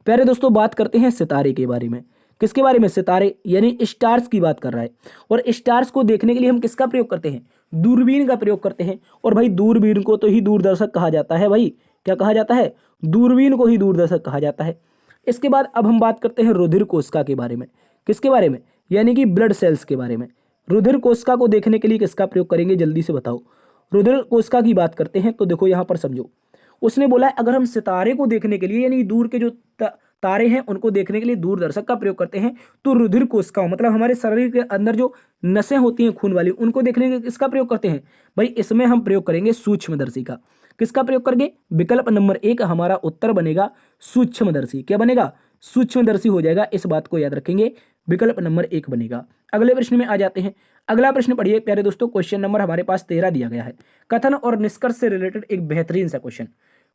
प्यारे दोस्तों बात करते हैं सितारे के बारे में। किसके बारे में, सितारे यानी स्टार्स की बात कर रहा है। और स्टार्स को देखने के लिए हम किसका प्रयोग करते हैं, दूरबीन का प्रयोग करते हैं। और भाई दूरबीन को तो ही दूरदर्शक कहा जाता है भाई, क्या कहा जाता है, दूरबीन को ही दूरदर्शक कहा जाता है। इसके बाद अब हम बात करते हैं रुधिर कोशिका के बारे में। किसके बारे में, यानी कि ब्लड सेल्स के बारे में। रुधिर कोशिका को देखने के लिए किसका प्रयोग करेंगे, जल्दी से बताओ। रुधिर कोशिका की बात करते हैं तो देखो यहाँ पर समझो, उसने बोला है अगर हम सितारे को देखने के लिए, यानी दूर के जो तारे हैं उनको देखने के लिए दूरदर्शक का प्रयोग करते हैं, तो रुधिर कोशिका मतलब हमारे शरीर के अंदर जो नसें होती हैं खून वाली, उनको देखने के लिए किसका प्रयोग करते हैं भाई, इसमें हम प्रयोग करेंगे सूक्ष्मदर्शी का। किसका प्रयोग करेंगे, विकल्प नंबर 1 हमारा उत्तर बनेगा सूक्ष्मदर्शी। क्या बनेगा, सूक्ष्मदर्शी हो जाएगा, इस बात को याद रखेंगे, विकल्प नंबर 1 बनेगा। अगले प्रश्न में आ जाते हैं। अगला प्रश्न पढ़िए प्यारे दोस्तों, क्वेश्चन नंबर हमारे पास 13 दिया गया है। कथन और निष्कर्ष से रिलेटेड एक बेहतरीन सा क्वेश्चन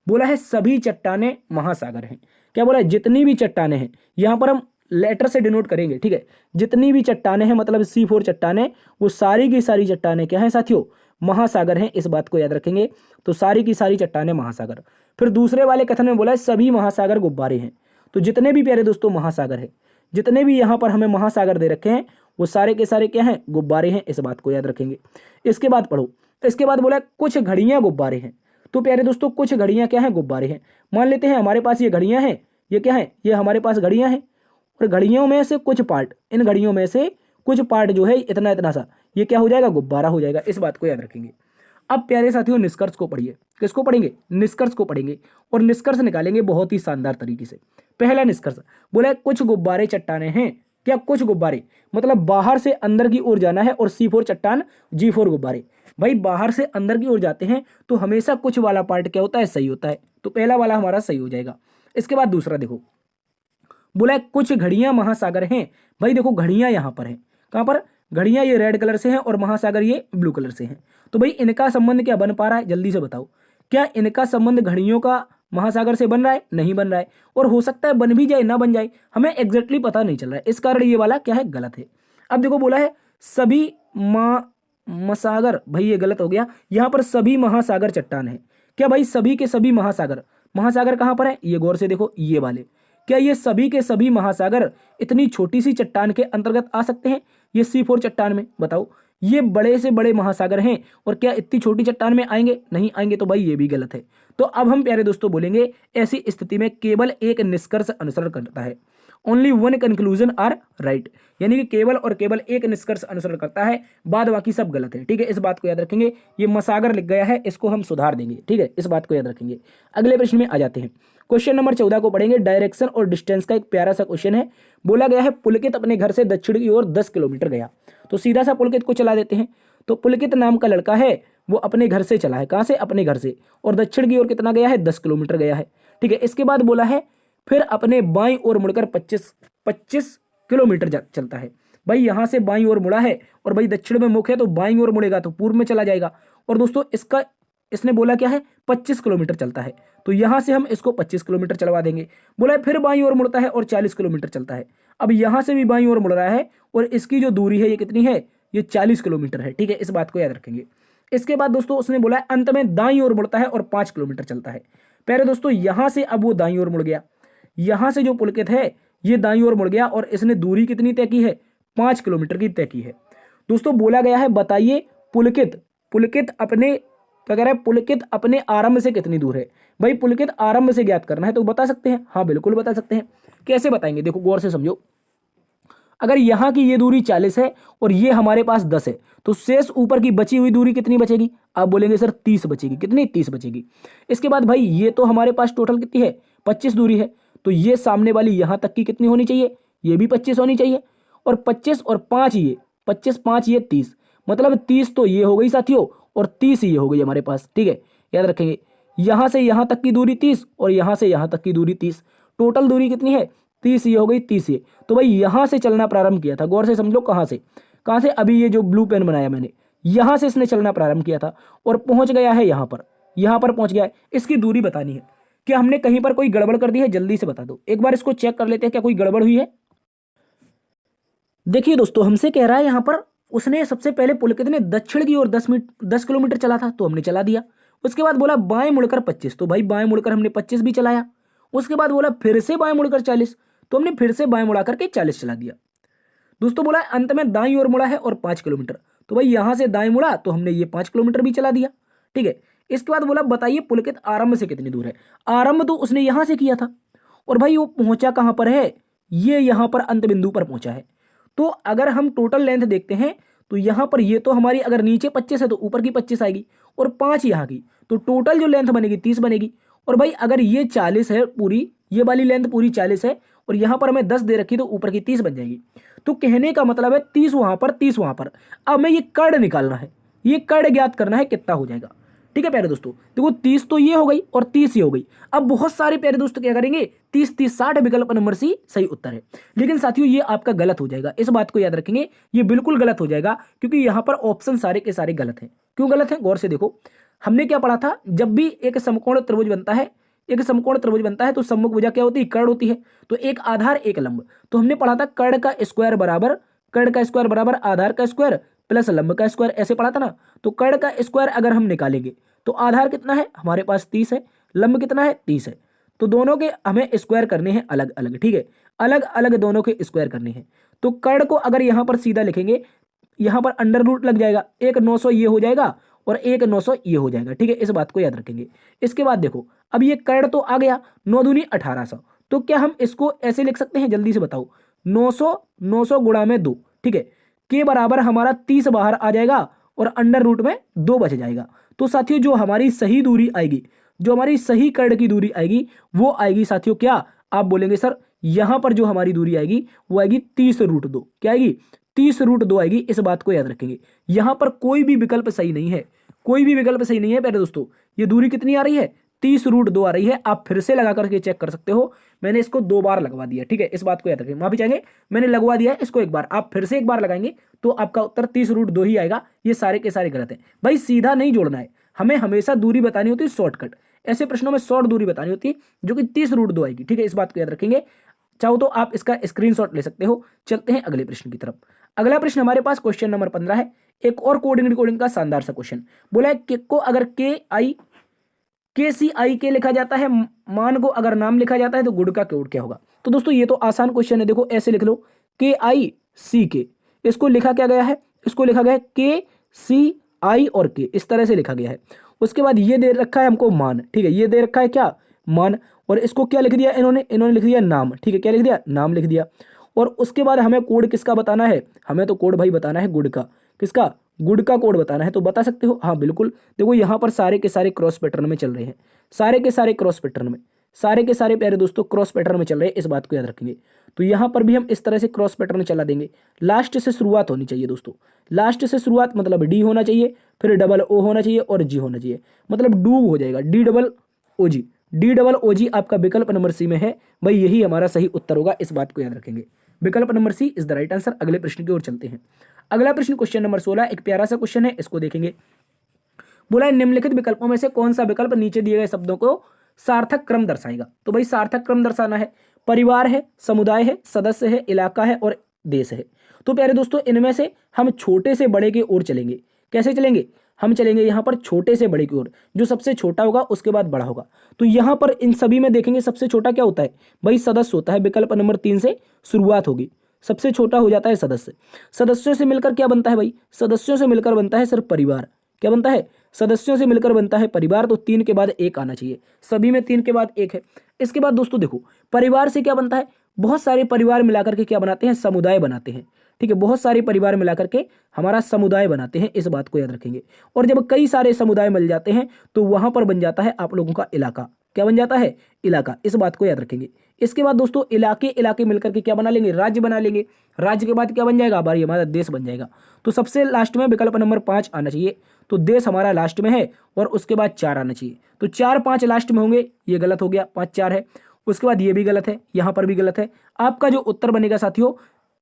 बोला है, सभी चट्टानें महासागर हैं। क्या बोला है, जितनी भी चट्टानें हैं, यहां पर हम लेटर से डिनोट करेंगे, ठीक है। जितनी भी चट्टानें हैं मतलब C4 चट्टानें, वो सारी की सारी चट्टानें क्या हैं साथियों, महासागर हैं, इस बात को याद रखेंगे। तो सारी की सारी चट्टानें महासागर। फिर दूसरे वाले कथन में बोला है सभी महासागर गुब्बारे हैं। तो जितने भी प्यारे दोस्तों महासागर है, जितने भी यहाँ पर हमें महासागर दे रखे हैं, वो सारे के सारे क्या हैं, गुब्बारे हैं, इस बात को याद रखेंगे। इसके बाद पढ़ो, इसके बाद बोला कुछ घड़ियां गुब्बारे हैं। तो प्यारे दोस्तों कुछ घड़ियां क्या हैं, गुब्बारे हैं। मान लेते हैं हमारे पास ये घड़ियां हैं, ये क्या है, ये हमारे पास घड़ियां हैं, और घड़ियों में से कुछ पार्ट, इन घड़ियों में से कुछ पार्ट जो है इतना इतना सा, ये क्या हो जाएगा, गुब्बारा हो जाएगा, इस बात को याद रखेंगे। अब प्यारे साथियों निष्कर्ष को पढ़िए। किसको पढ़ेंगे, निष्कर्ष को पढ़ेंगे, और निष्कर्ष निकालेंगे बहुत ही शानदार तरीके से। पहला निष्कर्ष बोला है कुछ गुब्बारे चट्टाने हैं। क्या, कुछ गुब्बारे मतलब बाहर से अंदर की ओर जाना है, और C4 चट्टान G4 गुब्बारे। भाई बाहर से अंदर की ओर जाते हैं तो हमेशा कुछ वाला पार्ट क्या होता है, सही होता है, तो पहला वाला हमारा सही हो जाएगा। इसके बाद दूसरा देखो, बोला है कुछ घड़ियां महासागर हैं। भाई देखो घड़ियां यहां पर हैं, कहां पर, घड़ियां ये रेड कलर से हैं और महासागर ये ब्लू कलर से हैं। तो भाई इनका संबंध क्या बन पा रहा है, जल्दी से बताओ। क्या इनका संबंध घड़ियों का महासागर से बन रहा है, नहीं बन रहा है, और हो सकता है बन भी जाए ना बन जाए, हमें एग्जैक्टली पता नहीं चल रहा है, इस कारण ये वाला क्या है, गलत है। अब देखो बोला है सभी महासागर, भाई ये गलत हो गया, यहां पर सभी महासागर चट्टान है। क्या भाई सभी के सभी महासागर, महासागर कहां पर है, ये गौर से देखो, ये वाले। क्या ये सभी के सभी महासागर इतनी छोटी सी चट्टान के अंतर्गत आ सकते हैं, ये C4 चट्टान में, बताओ। ये बड़े से बड़े महासागर हैं, और क्या इतनी छोटी चट्टान में आएंगे, नहीं आएंगे, तो भाई ये भी गलत है। तो अब हम प्यारे दोस्तों बोलेंगे ऐसी स्थिति में केवल एक निष्कर्ष अनुसरण करता है, only one conclusion are right, यानी कि केवल और केवल एक निष्कर्ष अनुसरण करता है, बाद बाकी सब गलत है, ठीक है। इस बात को याद रखेंगे, ये मसागर लिख गया है, इसको हम सुधार देंगे, ठीक है, इस बात को याद रखेंगे। अगले प्रश्न में आ जाते हैं। क्वेश्चन नंबर 14 को पढ़ेंगे। डायरेक्शन और डिस्टेंस का एक प्यारा सा क्वेश्चन है। बोला गया है पुलकित अपने घर से दक्षिण की ओर 10 किलोमीटर गया। तो सीधा सा पुलकित को चला देते हैं। तो पुलकित नाम का लड़का है, वो अपने घर से चला है, कहां से, अपने घर से, और दक्षिण की ओर कितना गया है, 10 किलोमीटर गया है, ठीक है। इसके बाद बोला है फिर अपने बाईं ओर मुड़कर 25 किलोमीटर चलता है। भाई यहां से बाईं ओर मुड़ा है, और भाई दक्षिण में मुख है, तो बाईं ओर मुड़ेगा तो पूर्व में चला जाएगा। और दोस्तों इसने बोला क्या है, 25 किलोमीटर चलता है, तो यहां से हम इसको 25 किलोमीटर चलवा देंगे। बोला फिर बाईं ओर मुड़ता है और 40 किलोमीटर चलता है। अब यहां से भी बाईं ओर मुड़ रहा है, और इसकी जो दूरी है ये कितनी है, ये 40 किलोमीटर है, ठीक है, इस बात को याद रखेंगे। इसके बाद दोस्तों उसने बोला अंत में दाईं ओर मुड़ता है और 5 किलोमीटर चलता है। प्यारे दोस्तों यहां से अब वो दाईं ओर मुड़ गया, यहां से जो पुलकित है ये दाईं ओर मुड़ गया, और इसने दूरी कितनी तय की है, 5 किलोमीटर की तय की है। दोस्तों बोला गया है बताइए पुलकित अपने, क्या कह रहा है, पुलकित अपने आरंभ से कितनी दूर है। भाई पुलकित आरंभ से ज्ञात करना है, तो बता सकते हैं, हाँ बिल्कुल बता सकते हैं। कैसे बताएंगे, देखो गौर से समझो। अगर यहाँ की ये दूरी 40 है और ये हमारे पास 10 है, तो शेष ऊपर की बची हुई दूरी कितनी बचेगी, आप बोलेंगे सर 30 बचेगी। कितनी, 30 बचेगी। इसके बाद भाई ये तो हमारे पास टोटल कितनी है, 25 दूरी है, तो ये सामने वाली यहां तक की कितनी होनी चाहिए, ये भी 25 होनी चाहिए, और 25 और 5 ये 25 5 ये 30, मतलब 30 तो ये हो गई साथियों, और 30 ये हो गई हमारे पास, ठीक है, याद रखेंगे। यहां से यहां तक की दूरी 30, और यहां से यहां तक की दूरी 30, टोटल दूरी कितनी है, 30 ये हो गई, 30 ये। तो भाई यहां से चलना प्रारंभ किया था, गौर से समझ लो, कहां से, अभी ये जो ब्लू पेन बनाया मैंने, यहां से इसने चलना प्रारंभ किया था, और पहुंच गया है यहां पर पहुंच गया है। इसकी दूरी बतानी है। क्या हमने कहीं पर कोई गड़बड़ कर दी है, जल्दी से बता दो, एक बार इसको चेक कर लेते हैं, क्या कोई गड़बड़ हुई है। देखिए दोस्तों हमसे कह रहा है यहां पर उसने सबसे पहले पुलकित ने दक्षिण की ओर 10 किलोमीटर चला था, तो हमने चला दिया। उसके बाद बोला बाएं मुड़कर 25, तो भाई बाएं मुड़कर हमने 25 भी चलाया। उसके बाद बोला फिर से बाएं मुड़कर 40, तो हमने फिर से बाएं मुड़ा करके 40 चला दिया। दोस्तों बोला अंत में दाईं ओर मुड़ा है और 5 किलोमीटर, तो भाई यहाँ से दाएं मुड़ा तो हमने ये 5 किलोमीटर भी चला दिया। ठीक है, इसके बाद बोला बताइए पुलकित आरंभ से कितनी दूर है। आरंभ तो उसने यहाँ से किया था और भाई वो पहुंचा कहाँ पर है, ये यहाँ पर अंत बिंदु पर पहुंचा है। तो अगर हम टोटल लेंथ देखते हैं तो यहाँ पर ये तो हमारी अगर नीचे 25 है तो ऊपर की 25 आएगी और 5 यहाँ की, तो टोटल जो लेंथ बनेगी 30 बनेगी। और भाई अगर ये 40 है पूरी, ये वाली लेंथ पूरी 40 है और यहाँ पर हमें 10 दे रखी तो ऊपर की 30 बन जाएगी। तो कहने का मतलब है 30 वहाँ पर 30 वहाँ पर। अब हमें ये कर्ण निकालना है, ये कर्ण ज्ञात करना है कितना हो जाएगा। ठीक है प्यारे दोस्तों, देखो 30 तो ये हो गई और 30 ये हो गई। अब बहुत सारे प्यारे दोस्तों क्या करेंगे 30 30 60 विकल्प नंबर सी सही उत्तर है। लेकिन साथियों ये आपका गलत हो जाएगा, इस बात को याद रखेंगे, ये बिल्कुल गलत हो जाएगा क्योंकि यहाँ पर ऑप्शन सारे के सारे गलत हैं। क्यों गलत है, गौर से देखो। हमने क्या पढ़ा था, जब भी एक समकोण त्रिभुज बनता है, एक समकोण त्रिभुज बनता है तो सम्मुख भुजा क्या होती है, कर्ण होती है। तो एक आधार एक लंब, तो हमने पढ़ा था कर्ण का स्क्वायर बराबर आधार का स्क्वायर प्लस लंब का स्क्वायर, ऐसे पढ़ा था ना। तो कर्ण का स्क्वायर अगर हम निकालेंगे तो आधार कितना है हमारे पास 30 है, लंब कितना है 30 है। तो दोनों के हमें स्क्वायर करने हैं अलग अलग। ठीक है, अलग अलग दोनों के स्क्वायर करने हैं। तो कर्ण को अगर यहां पर सीधा लिखेंगे, यहां पर अंडर रूट लग जाएगा, एक 900 ये हो जाएगा और एक 900 ये हो जाएगा। ठीक है, इस बात को याद रखेंगे। इसके बाद देखो अब ये कर्ण तो आ गया 9 दूनी 1800, तो क्या हम इसको ऐसे लिख सकते हैं, जल्दी से बताओ। 900 गुणा में 2, ठीक है, के बराबर हमारा 30 बाहर आ जाएगा और अंडर रूट में 2 बच जाएगा। तो साथियों जो हमारी सही दूरी आएगी, जो हमारी सही कर्ण की दूरी आएगी वो आएगी साथियों क्या, आप बोलेंगे सर यहां पर जो हमारी दूरी आएगी वो आएगी 30√2। क्या आएगी, 30√2 आएगी। इस बात को याद रखेंगे। यहां पर कोई भी विकल्प सही नहीं है, कोई भी विकल्प सही नहीं है प्यारे दोस्तों। ये दूरी कितनी आ रही है, 30√2 आ रही है। आप फिर से लगा करके चेक कर सकते हो, मैंने इसको 2 बार लगवा दिया। ठीक है, इस बात को याद रखें, माफी चाहेंगे, मैंने लगवा दिया है इसको एक बार, आप फिर से एक बार लगाएंगे तो आपका उत्तर 30√2 ही आएगा। ये सारे के सारे गलत हैं भाई, सीधा नहीं जोड़ना है, हमें हमेशा दूरी बतानी होती है शॉर्टकट। ऐसे प्रश्नों में शॉर्ट दूरी बतानी होती है जो कि 30√2 आएगी। ठीक है, इस बात को याद रखेंगे। चाहो तो आप इसका स्क्रीनशॉट ले सकते हो। चलते हैं अगले प्रश्न की तरफ। अगला प्रश्न हमारे पास क्वेश्चन नंबर 15 है। एक और कोडिंग डिकोडिंग का शानदार सा क्वेश्चन बोला है कि को अगर KCI के लिखा जाता है, मान को अगर नाम लिखा जाता है तो गुण का कोड क्या होगा। तो दोस्तों ये तो आसान क्वेश्चन है, देखो ऐसे लिख लो KICK, इसको लिखा क्या गया है, इसको लिखा गया है KCI और K, इस तरह से लिखा गया है। उसके बाद ये दे रखा है हमको मान, ठीक है, ये दे रखा है क्या मान, और इसको क्या लिख दिया इन्होंने लिख दिया नाम। ठीक है, क्या लिख दिया, नाम लिख दिया। और उसके बाद हमें कोड किसका बताना है, हमें तो कोड भाई बताना है गुड का। किसका, गुड का कोड बताना है। तो बता सकते हो, हाँ बिल्कुल। देखो यहाँ पर सारे के सारे क्रॉस पैटर्न में चल रहे हैं, सारे के सारे क्रॉस पैटर्न में, सारे के सारे प्यारे दोस्तों क्रॉस पैटर्न में चल रहे हैं, इस बात को याद रखेंगे। तो यहाँ पर भी हम इस तरह से क्रॉस पैटर्न चला देंगे। लास्ट से शुरुआत होनी चाहिए दोस्तों, लास्ट से शुरुआत मतलब डी होना चाहिए, फिर डबल ओ होना चाहिए और जी होना चाहिए, मतलब डू हो जाएगा, DOOG आपका विकल्प नंबर सी में है भाई, यही हमारा सही उत्तर होगा। इस बात को याद रखेंगे, विकल्प number C is the right answer. अगले प्रश्न की ओर चलते हैं। अगला प्रश्न क्वेश्चन नंबर 16, एक प्यारा सा क्वेश्चन है, इसको देखेंगे। बोला है निम्नलिखित विकल्पों में से कौन सा विकल्प नीचे दिए गए शब्दों को सार्थक क्रम दर्शाएगा। तो भाई सार्थक क्रम दर्शाना है, परिवार है, समुदाय है, सदस्य है, इलाका है और देश है। तो प्यारे दोस्तों इनमें से हम छोटे से बड़े की ओर चलेंगे। कैसे चलेंगे, हम चलेंगे यहाँ पर छोटे से बड़े की ओर, जो सबसे छोटा होगा उसके बाद बड़ा होगा। तो यहाँ पर इन सभी में देखेंगे सबसे छोटा क्या होता है भाई, सदस्य होता है। विकल्प नंबर 3 से शुरुआत होगी, सबसे छोटा हो जाता है सदस्य। सदस्यों से मिलकर क्या बनता है भाई, सदस्यों से मिलकर बनता है सिर्फ परिवार। क्या बनता है, सदस्यों से मिलकर बनता है परिवार। तो 3 के बाद 1 आना चाहिए, सभी में 3 के बाद 1 है। इसके बाद दोस्तों देखो परिवार से क्या बनता है, बहुत सारे परिवार मिलाकर के क्या बनाते हैं, समुदाय बनाते हैं। ठीक है, बहुत सारे परिवार मिलाकर के हमारा समुदाय बनाते हैं, इस बात को याद रखेंगे। और जब कई सारे समुदाय मिल जाते हैं तो वहां पर बन जाता है आप लोगों का इलाका। क्या बन जाता है, इलाका, इस बात को याद रखेंगे। इसके बाद दोस्तों इलाके मिलकर के क्या बना लेंगे, राज्य बना लेंगे। राज्य के बाद क्या बन जाएगा भाई, हमारा देश बन जाएगा। तो सबसे लास्ट में विकल्प नंबर 5 आना चाहिए। तो देश हमारा लास्ट में है और उसके बाद 4 आना चाहिए। तो 4 5 लास्ट में होंगे, ये गलत हो गया, 5 4 है। उसके बाद ये भी गलत है, यहां पर भी गलत है। आपका जो उत्तर बनेगा साथियों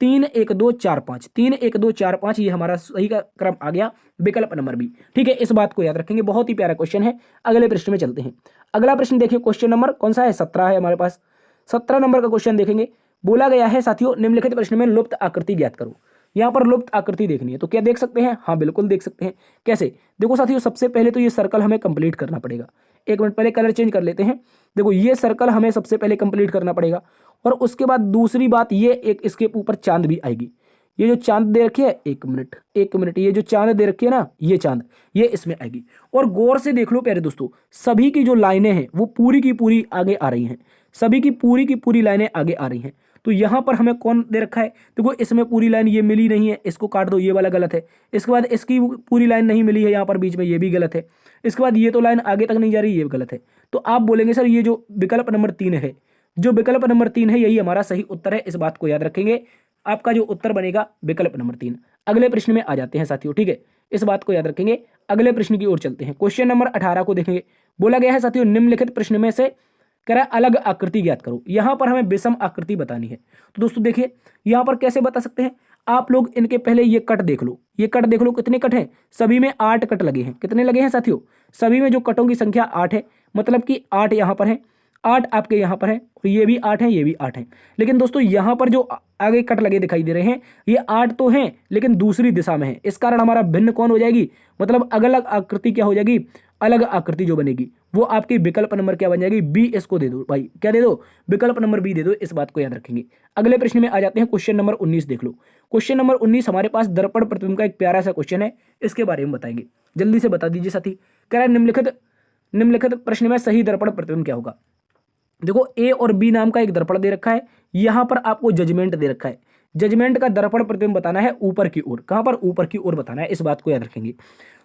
3 1 2 4 5, 3 1 2 4 5, ये हमारा सही का क्रम आ गया, विकल्प नंबर बी। ठीक है, इस बात को याद रखेंगे, बहुत ही प्यारा क्वेश्चन है। अगले प्रश्न में चलते हैं। अगला प्रश्न देखिए, क्वेश्चन नंबर कौन सा है, 17 है हमारे पास। 17 नंबर का क्वेश्चन देखेंगे। बोला गया है साथियों निम्नलिखित प्रश्न में लुप्त आकृति ज्ञात करो। यहाँ पर लुप्त आकृति देखनी है, तो क्या देख सकते हैं, हाँ बिल्कुल देख सकते हैं। कैसे, देखो साथियों सबसे पहले तो ये सर्कल हमें कंप्लीट करना पड़ेगा। एक मिनट पहले कलर चेंज कर लेते हैं। देखो ये सर्कल हमें सबसे पहले कंप्लीट करना पड़ेगा और उसके बाद दूसरी बात ये एक इसके ऊपर चांद भी आएगी। ये जो चांद दे रखी है, एक मिनट, ये जो चांद दे रखी है ना, ये चांद, ये इसमें आएगी। और गौर से देख लो प्यारे दोस्तों, सभी की जो लाइनें हैं वो पूरी की पूरी आगे आ रही हैं, सभी की पूरी लाइनें आगे आ रही हैं। तो यहाँ पर हमें कौन दे रखा है, देखो इसमें पूरी लाइन ये मिली नहीं है, इसको काट दो, ये वाला गलत है। इसके बाद इसकी पूरी लाइन नहीं मिली है यहाँ पर बीच में, ये भी गलत है। इसके बाद ये तो लाइन आगे तक नहीं जा रही, ये गलत है। तो आप बोलेंगे सर ये जो विकल्प नंबर 3 है, जो विकल्प नंबर 3 है यही हमारा सही उत्तर है, इस बात को याद रखेंगे। आपका जो उत्तर बनेगा विकल्प नंबर 3। अगले प्रश्न में आ जाते हैं साथियों, ठीक है, इस बात को याद रखेंगे। अगले प्रश्न की ओर चलते हैं। क्वेश्चन नंबर 18 को देखेंगे। बोला गया है साथियों, निम्नलिखित प्रश्न में से कह रहा है अलग आकृति ज्ञात करो। यहां पर हमें विषम आकृति बतानी है। तो दोस्तों देखिए यहां पर कैसे बता सकते हैं, आप लोग इनके पहले ये कट देख लो, ये कट देख लो कितने कट हैं, सभी में 8 कट लगे हैं। कितने लगे हैं साथियों, सभी में जो कटों की संख्या 8 है, मतलब कि 8 यहां पर है, 8 आपके यहां पर है, और ये भी 8 है, ये भी 8 है। लेकिन दोस्तों यहां पर जो आगे कट लगे दिखाई दे रहे हैं, ये 8 तो हैं लेकिन दूसरी दिशा में है। इस कारण हमारा भिन्न कौन हो जाएगी, मतलब अलग अलग आकृति क्या हो जाएगी, अलग आकृति जो बनेगी वो आपकी विकल्प नंबर क्या बन जाएगी, बी। इसको दे दो भाई, क्या दे दो, विकल्प नंबर बी दे दो, इस बात को याद रखेंगे। अगले प्रश्न में आ जाते हैं। क्वेश्चन नंबर 19 देख लो। क्वेश्चन नंबर 19 हमारे पास दर्पण प्रतिबिंब का एक प्यारा सा क्वेश्चन है, इसके बारे में बताएंगे। जल्दी से बता दीजिए साथी। कह रहा है निम्नलिखित प्रश्न में सही दर्पण प्रतिबिंब क्या होगा। देखो ए और बी नाम का एक दर्पण दे रखा है, यहां पर आपको जजमेंट दे रखा है। जजमेंट का दर्पण प्रतिबिंब बताना है ऊपर की ओर, कहां पर, ऊपर की ओर बताना है, इस बात को याद रखेंगे।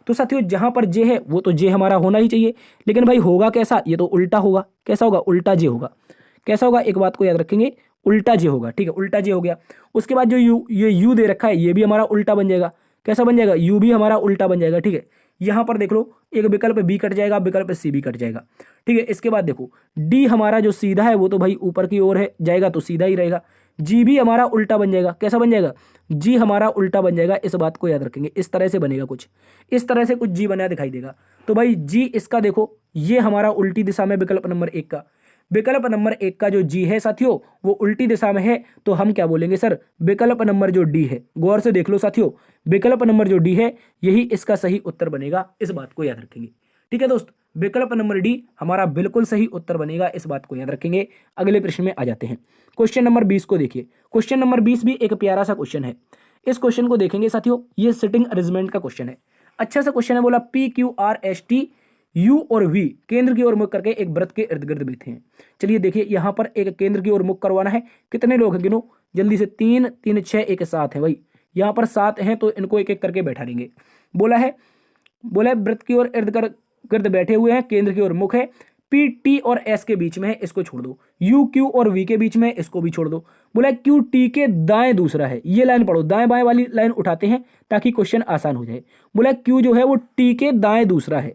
तो साथियों जहां पर जे है वो तो जे हमारा होना ही चाहिए, लेकिन भाई होगा कैसा, ये तो उल्टा होगा। कैसा होगा, उल्टा जे होगा। कैसा होगा, एक बात को याद रखेंगे, उल्टा जे होगा, ठीक है, उल्टा जे हो गया। उसके बाद जो ये यू दे रखा है, ये भी हमारा उल्टा बन जाएगा। कैसा बन जाएगा, यू भी हमारा उल्टा बन जाएगा, ठीक है। यहां पर देख लो, एक विकल्प बी कट जाएगा, विकल्प सी भी कट जाएगा, ठीक है। इसके बाद देखो डी हमारा जो सीधा है वो तो भाई ऊपर की ओर है, जाएगा तो सीधा ही रहेगा। जी भी हमारा उल्टा बन जाएगा। कैसा बन जाएगा, जी हमारा उल्टा बन जाएगा, इस बात को याद रखेंगे। इस तरह से बनेगा कुछ, इस तरह से कुछ जी बना दिखाई देगा। तो भाई जी इसका देखो, ये हमारा उल्टी दिशा में विकल्प नंबर 1 का, विकल्प नंबर 1 का जो जी है साथियों वो उल्टी दिशा में है, तो हम क्या बोलेंगे सर, विकल्प नंबर जो डी है। गौर से देख लो साथियों, विकल्प नंबर जो डी है यही इसका सही उत्तर बनेगा, इस बात को याद रखेंगे, ठीक है दोस्त। विकल्प नंबर डी हमारा बिल्कुल सही उत्तर बनेगा, इस बात को याद रखेंगे। अगले प्रश्न में आ जाते हैं। क्वेश्चन नंबर 20 को देखिए। क्वेश्चन नंबर 20 भी एक प्यारा सा क्वेश्चन है। इस क्वेश्चन को देखेंगे साथियों, ये सिटिंग अरेंजमेंट का क्वेश्चन है, अच्छा सा क्वेश्चन है। बोला P Q R S T U और वी केंद्र की ओर मुख करके एक वृत्त के इर्द गिर्द बैठे हैं। चलिए देखिए यहां पर एक केंद्र की ओर मुख करवाना है। कितने लोग हैं गिनो जल्दी से, 3 3 6 1 7 है भाई, यहां पर 7 हैं, तो इनको एक एक करके बैठा देंगे। बोला है वृत्त की ओर इर्द गिर्द बैठे हुए हैं, केंद्र की ओर मुख है, पी टी और एस के बीच में है, इसको छोड़ दो। यू क्यू और वी के बीच में, इसको भी छोड़ दो। बोला क्यू टी के दाएं दूसरा है, ये लाइन पढ़ो, दाएं बाएं वाली लाइन उठाते हैं ताकि क्वेश्चन आसान हो जाए। बोला क्यू जो है वो टी के दाएं दूसरा है,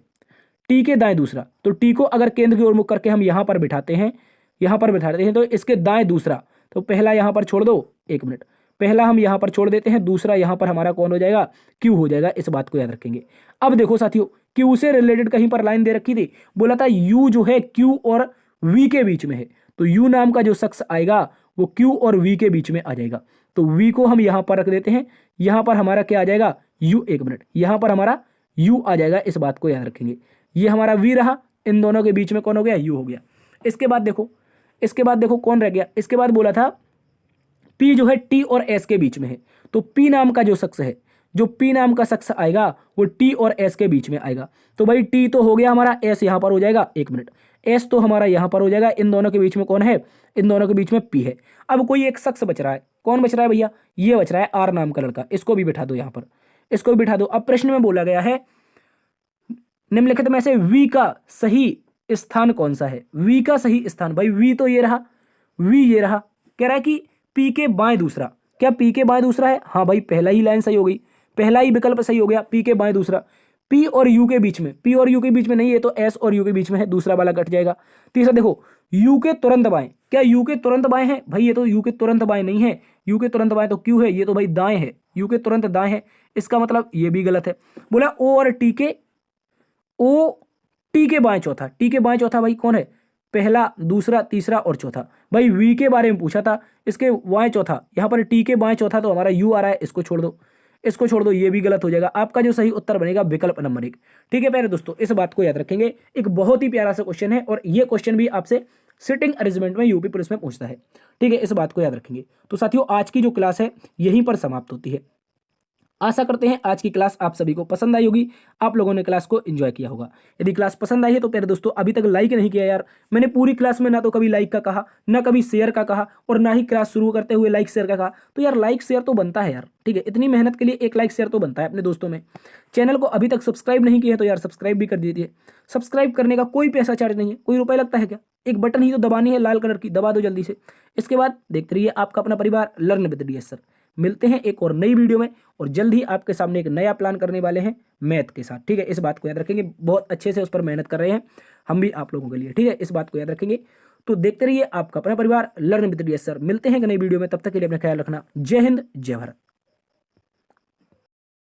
टी के दाएं दूसरा, तो टी को अगर केंद्र की ओर मुख करके हम यहां पर बिठाते हैं, तो इसके दाएं दूसरा, तो पहला यहां पर छोड़ दो, एक मिनट, पहला हम यहां पर छोड़ देते हैं, दूसरा यहां पर हमारा कौन हो जाएगा, क्यू हो जाएगा, इस बात को याद रखेंगे। अब देखो साथियों, क्यू से रिलेटेड कहीं पर लाइन दे रखी थी, बोला था यू जो है क्यू और वी के बीच में है, तो यू नाम का जो शख्स आएगा वो क्यू और वी के बीच में आ जाएगा, तो वी को हम यहां पर रख देते हैं, यहां पर हमारा क्या आ जाएगा, यू, एक मिनट, यहां पर हमारा यू आ जाएगा, इस बात को याद रखेंगे। ये हमारा वी रहा, इन दोनों के बीच में कौन हो गया, यू हो गया। इसके बाद देखो कौन रह गया, इसके बाद बोला था पी जो है टी और एस के बीच में है, तो पी नाम का जो शख्स है, जो पी नाम का शख्स आएगा वो टी और एस के बीच में आएगा, तो भाई टी तो हो गया हमारा, एस यहां पर हो जाएगा, एक मिनट, एस तो हमारा यहां पर हो जाएगा, इन दोनों के बीच में कौन है, इन दोनों के बीच में पी है। अब कोई एक शख्स बच रहा है, कौन बच रहा है भैया, ये बच रहा है आर नाम का लड़का, इसको भी बिठा दो यहां पर, इसको भी बिठा दो। अब प्रश्न में बोला गया है निम्नलिखित में से वी का सही स्थान कौन सा है। वी का सही स्थान, भाई वी तो ये रहा, वी ये रहा, कह रहा है कि पी के बाएं दूसरा, क्या पी के बाएं दूसरा है, हाँ भाई पहला ही लाइन सही हो गई, पहला ही विकल्प सही हो गया, पी के बाएं दूसरा। पी और यू के बीच में, पी और यू के बीच में नहीं है, तो एस और यू के बीच में है, दूसरा वाला कट जाएगा। तीसरा देखो यू के तुरंत बाएं, क्या यू के तुरंत बाएं है, भाई ये तो यू के तुरंत बाएं नहीं है, यू के तुरंत बाएं तो क्यू है, ये तो भाई दाएं है, यू के तुरंत दाएं है, इसका मतलब ये भी गलत है। बोला ओ और टी के, ओ टी के बाएं चौथा, टी के बाएं चौथा भाई कौन है, पहला दूसरा तीसरा और चौथा, भाई वी के बारे में पूछा था, इसके बाएं चौथा, यहां पर टी के बाएं चौथा तो हमारा यू आ रहा है, इसको छोड़ दो, इसको छोड़ दो, ये भी गलत हो जाएगा। आपका जो सही उत्तर बनेगा विकल्प नंबर 1, ठीक है प्यारे दोस्तों, इस बात को याद रखेंगे। एक बहुत ही प्यारा सा क्वेश्चन है और ये क्वेश्चन भी आपसे सिटिंग अरेंजमेंट में यूपी पुलिस में पूछता है। ठीक है, इस बात को याद रखेंगे। तो साथियों आज की जो क्लास है यहीं पर समाप्त होती है। आशा करते हैं आज की क्लास आप सभी को पसंद आई होगी, आप लोगों ने क्लास को एंजॉय किया होगा। यदि क्लास पसंद आई है तो प्यारे दोस्तों अभी तक लाइक नहीं किया यार। मैंने पूरी क्लास में ना तो कभी लाइक का कहा, ना कभी शेयर का कहा, और ना ही क्लास शुरू करते हुए लाइक शेयर का कहा। तो यार लाइक शेयर तो बनता है यार, ठीक है, इतनी मेहनत के लिए एक लाइक शेयर तो बनता है अपने दोस्तों में। चैनल को अभी तक सब्सक्राइब नहीं किया है तो यार सब्सक्राइब भी कर दीजिए। सब्सक्राइब करने का कोई पैसा चार्ज नहीं है, कोई रुपए लगता है क्या? एक बटन ही तो दबानी है लाल कलर की, दबा दो जल्दी से। इसके बाद देखते रहिए आपका अपना परिवार लर्न विद डीएस सर। मिलते हैं एक और नई वीडियो में, और जल्द ही आपके सामने एक नया प्लान करने वाले हैं मैथ के साथ। ठीक है, इस बात को याद रखेंगे, बहुत अच्छे से उस पर मेहनत कर रहे हैं हम भी आप लोगों के लिए। ठीक है, इस बात को याद रखेंगे। तो देखते रहिए आपका अपना परिवार लर्न विद डीएस सर। मिलते हैं एक नई वीडियो में, तब तक के लिए अपना ख्याल रखना। जय हिंद, जय भारत।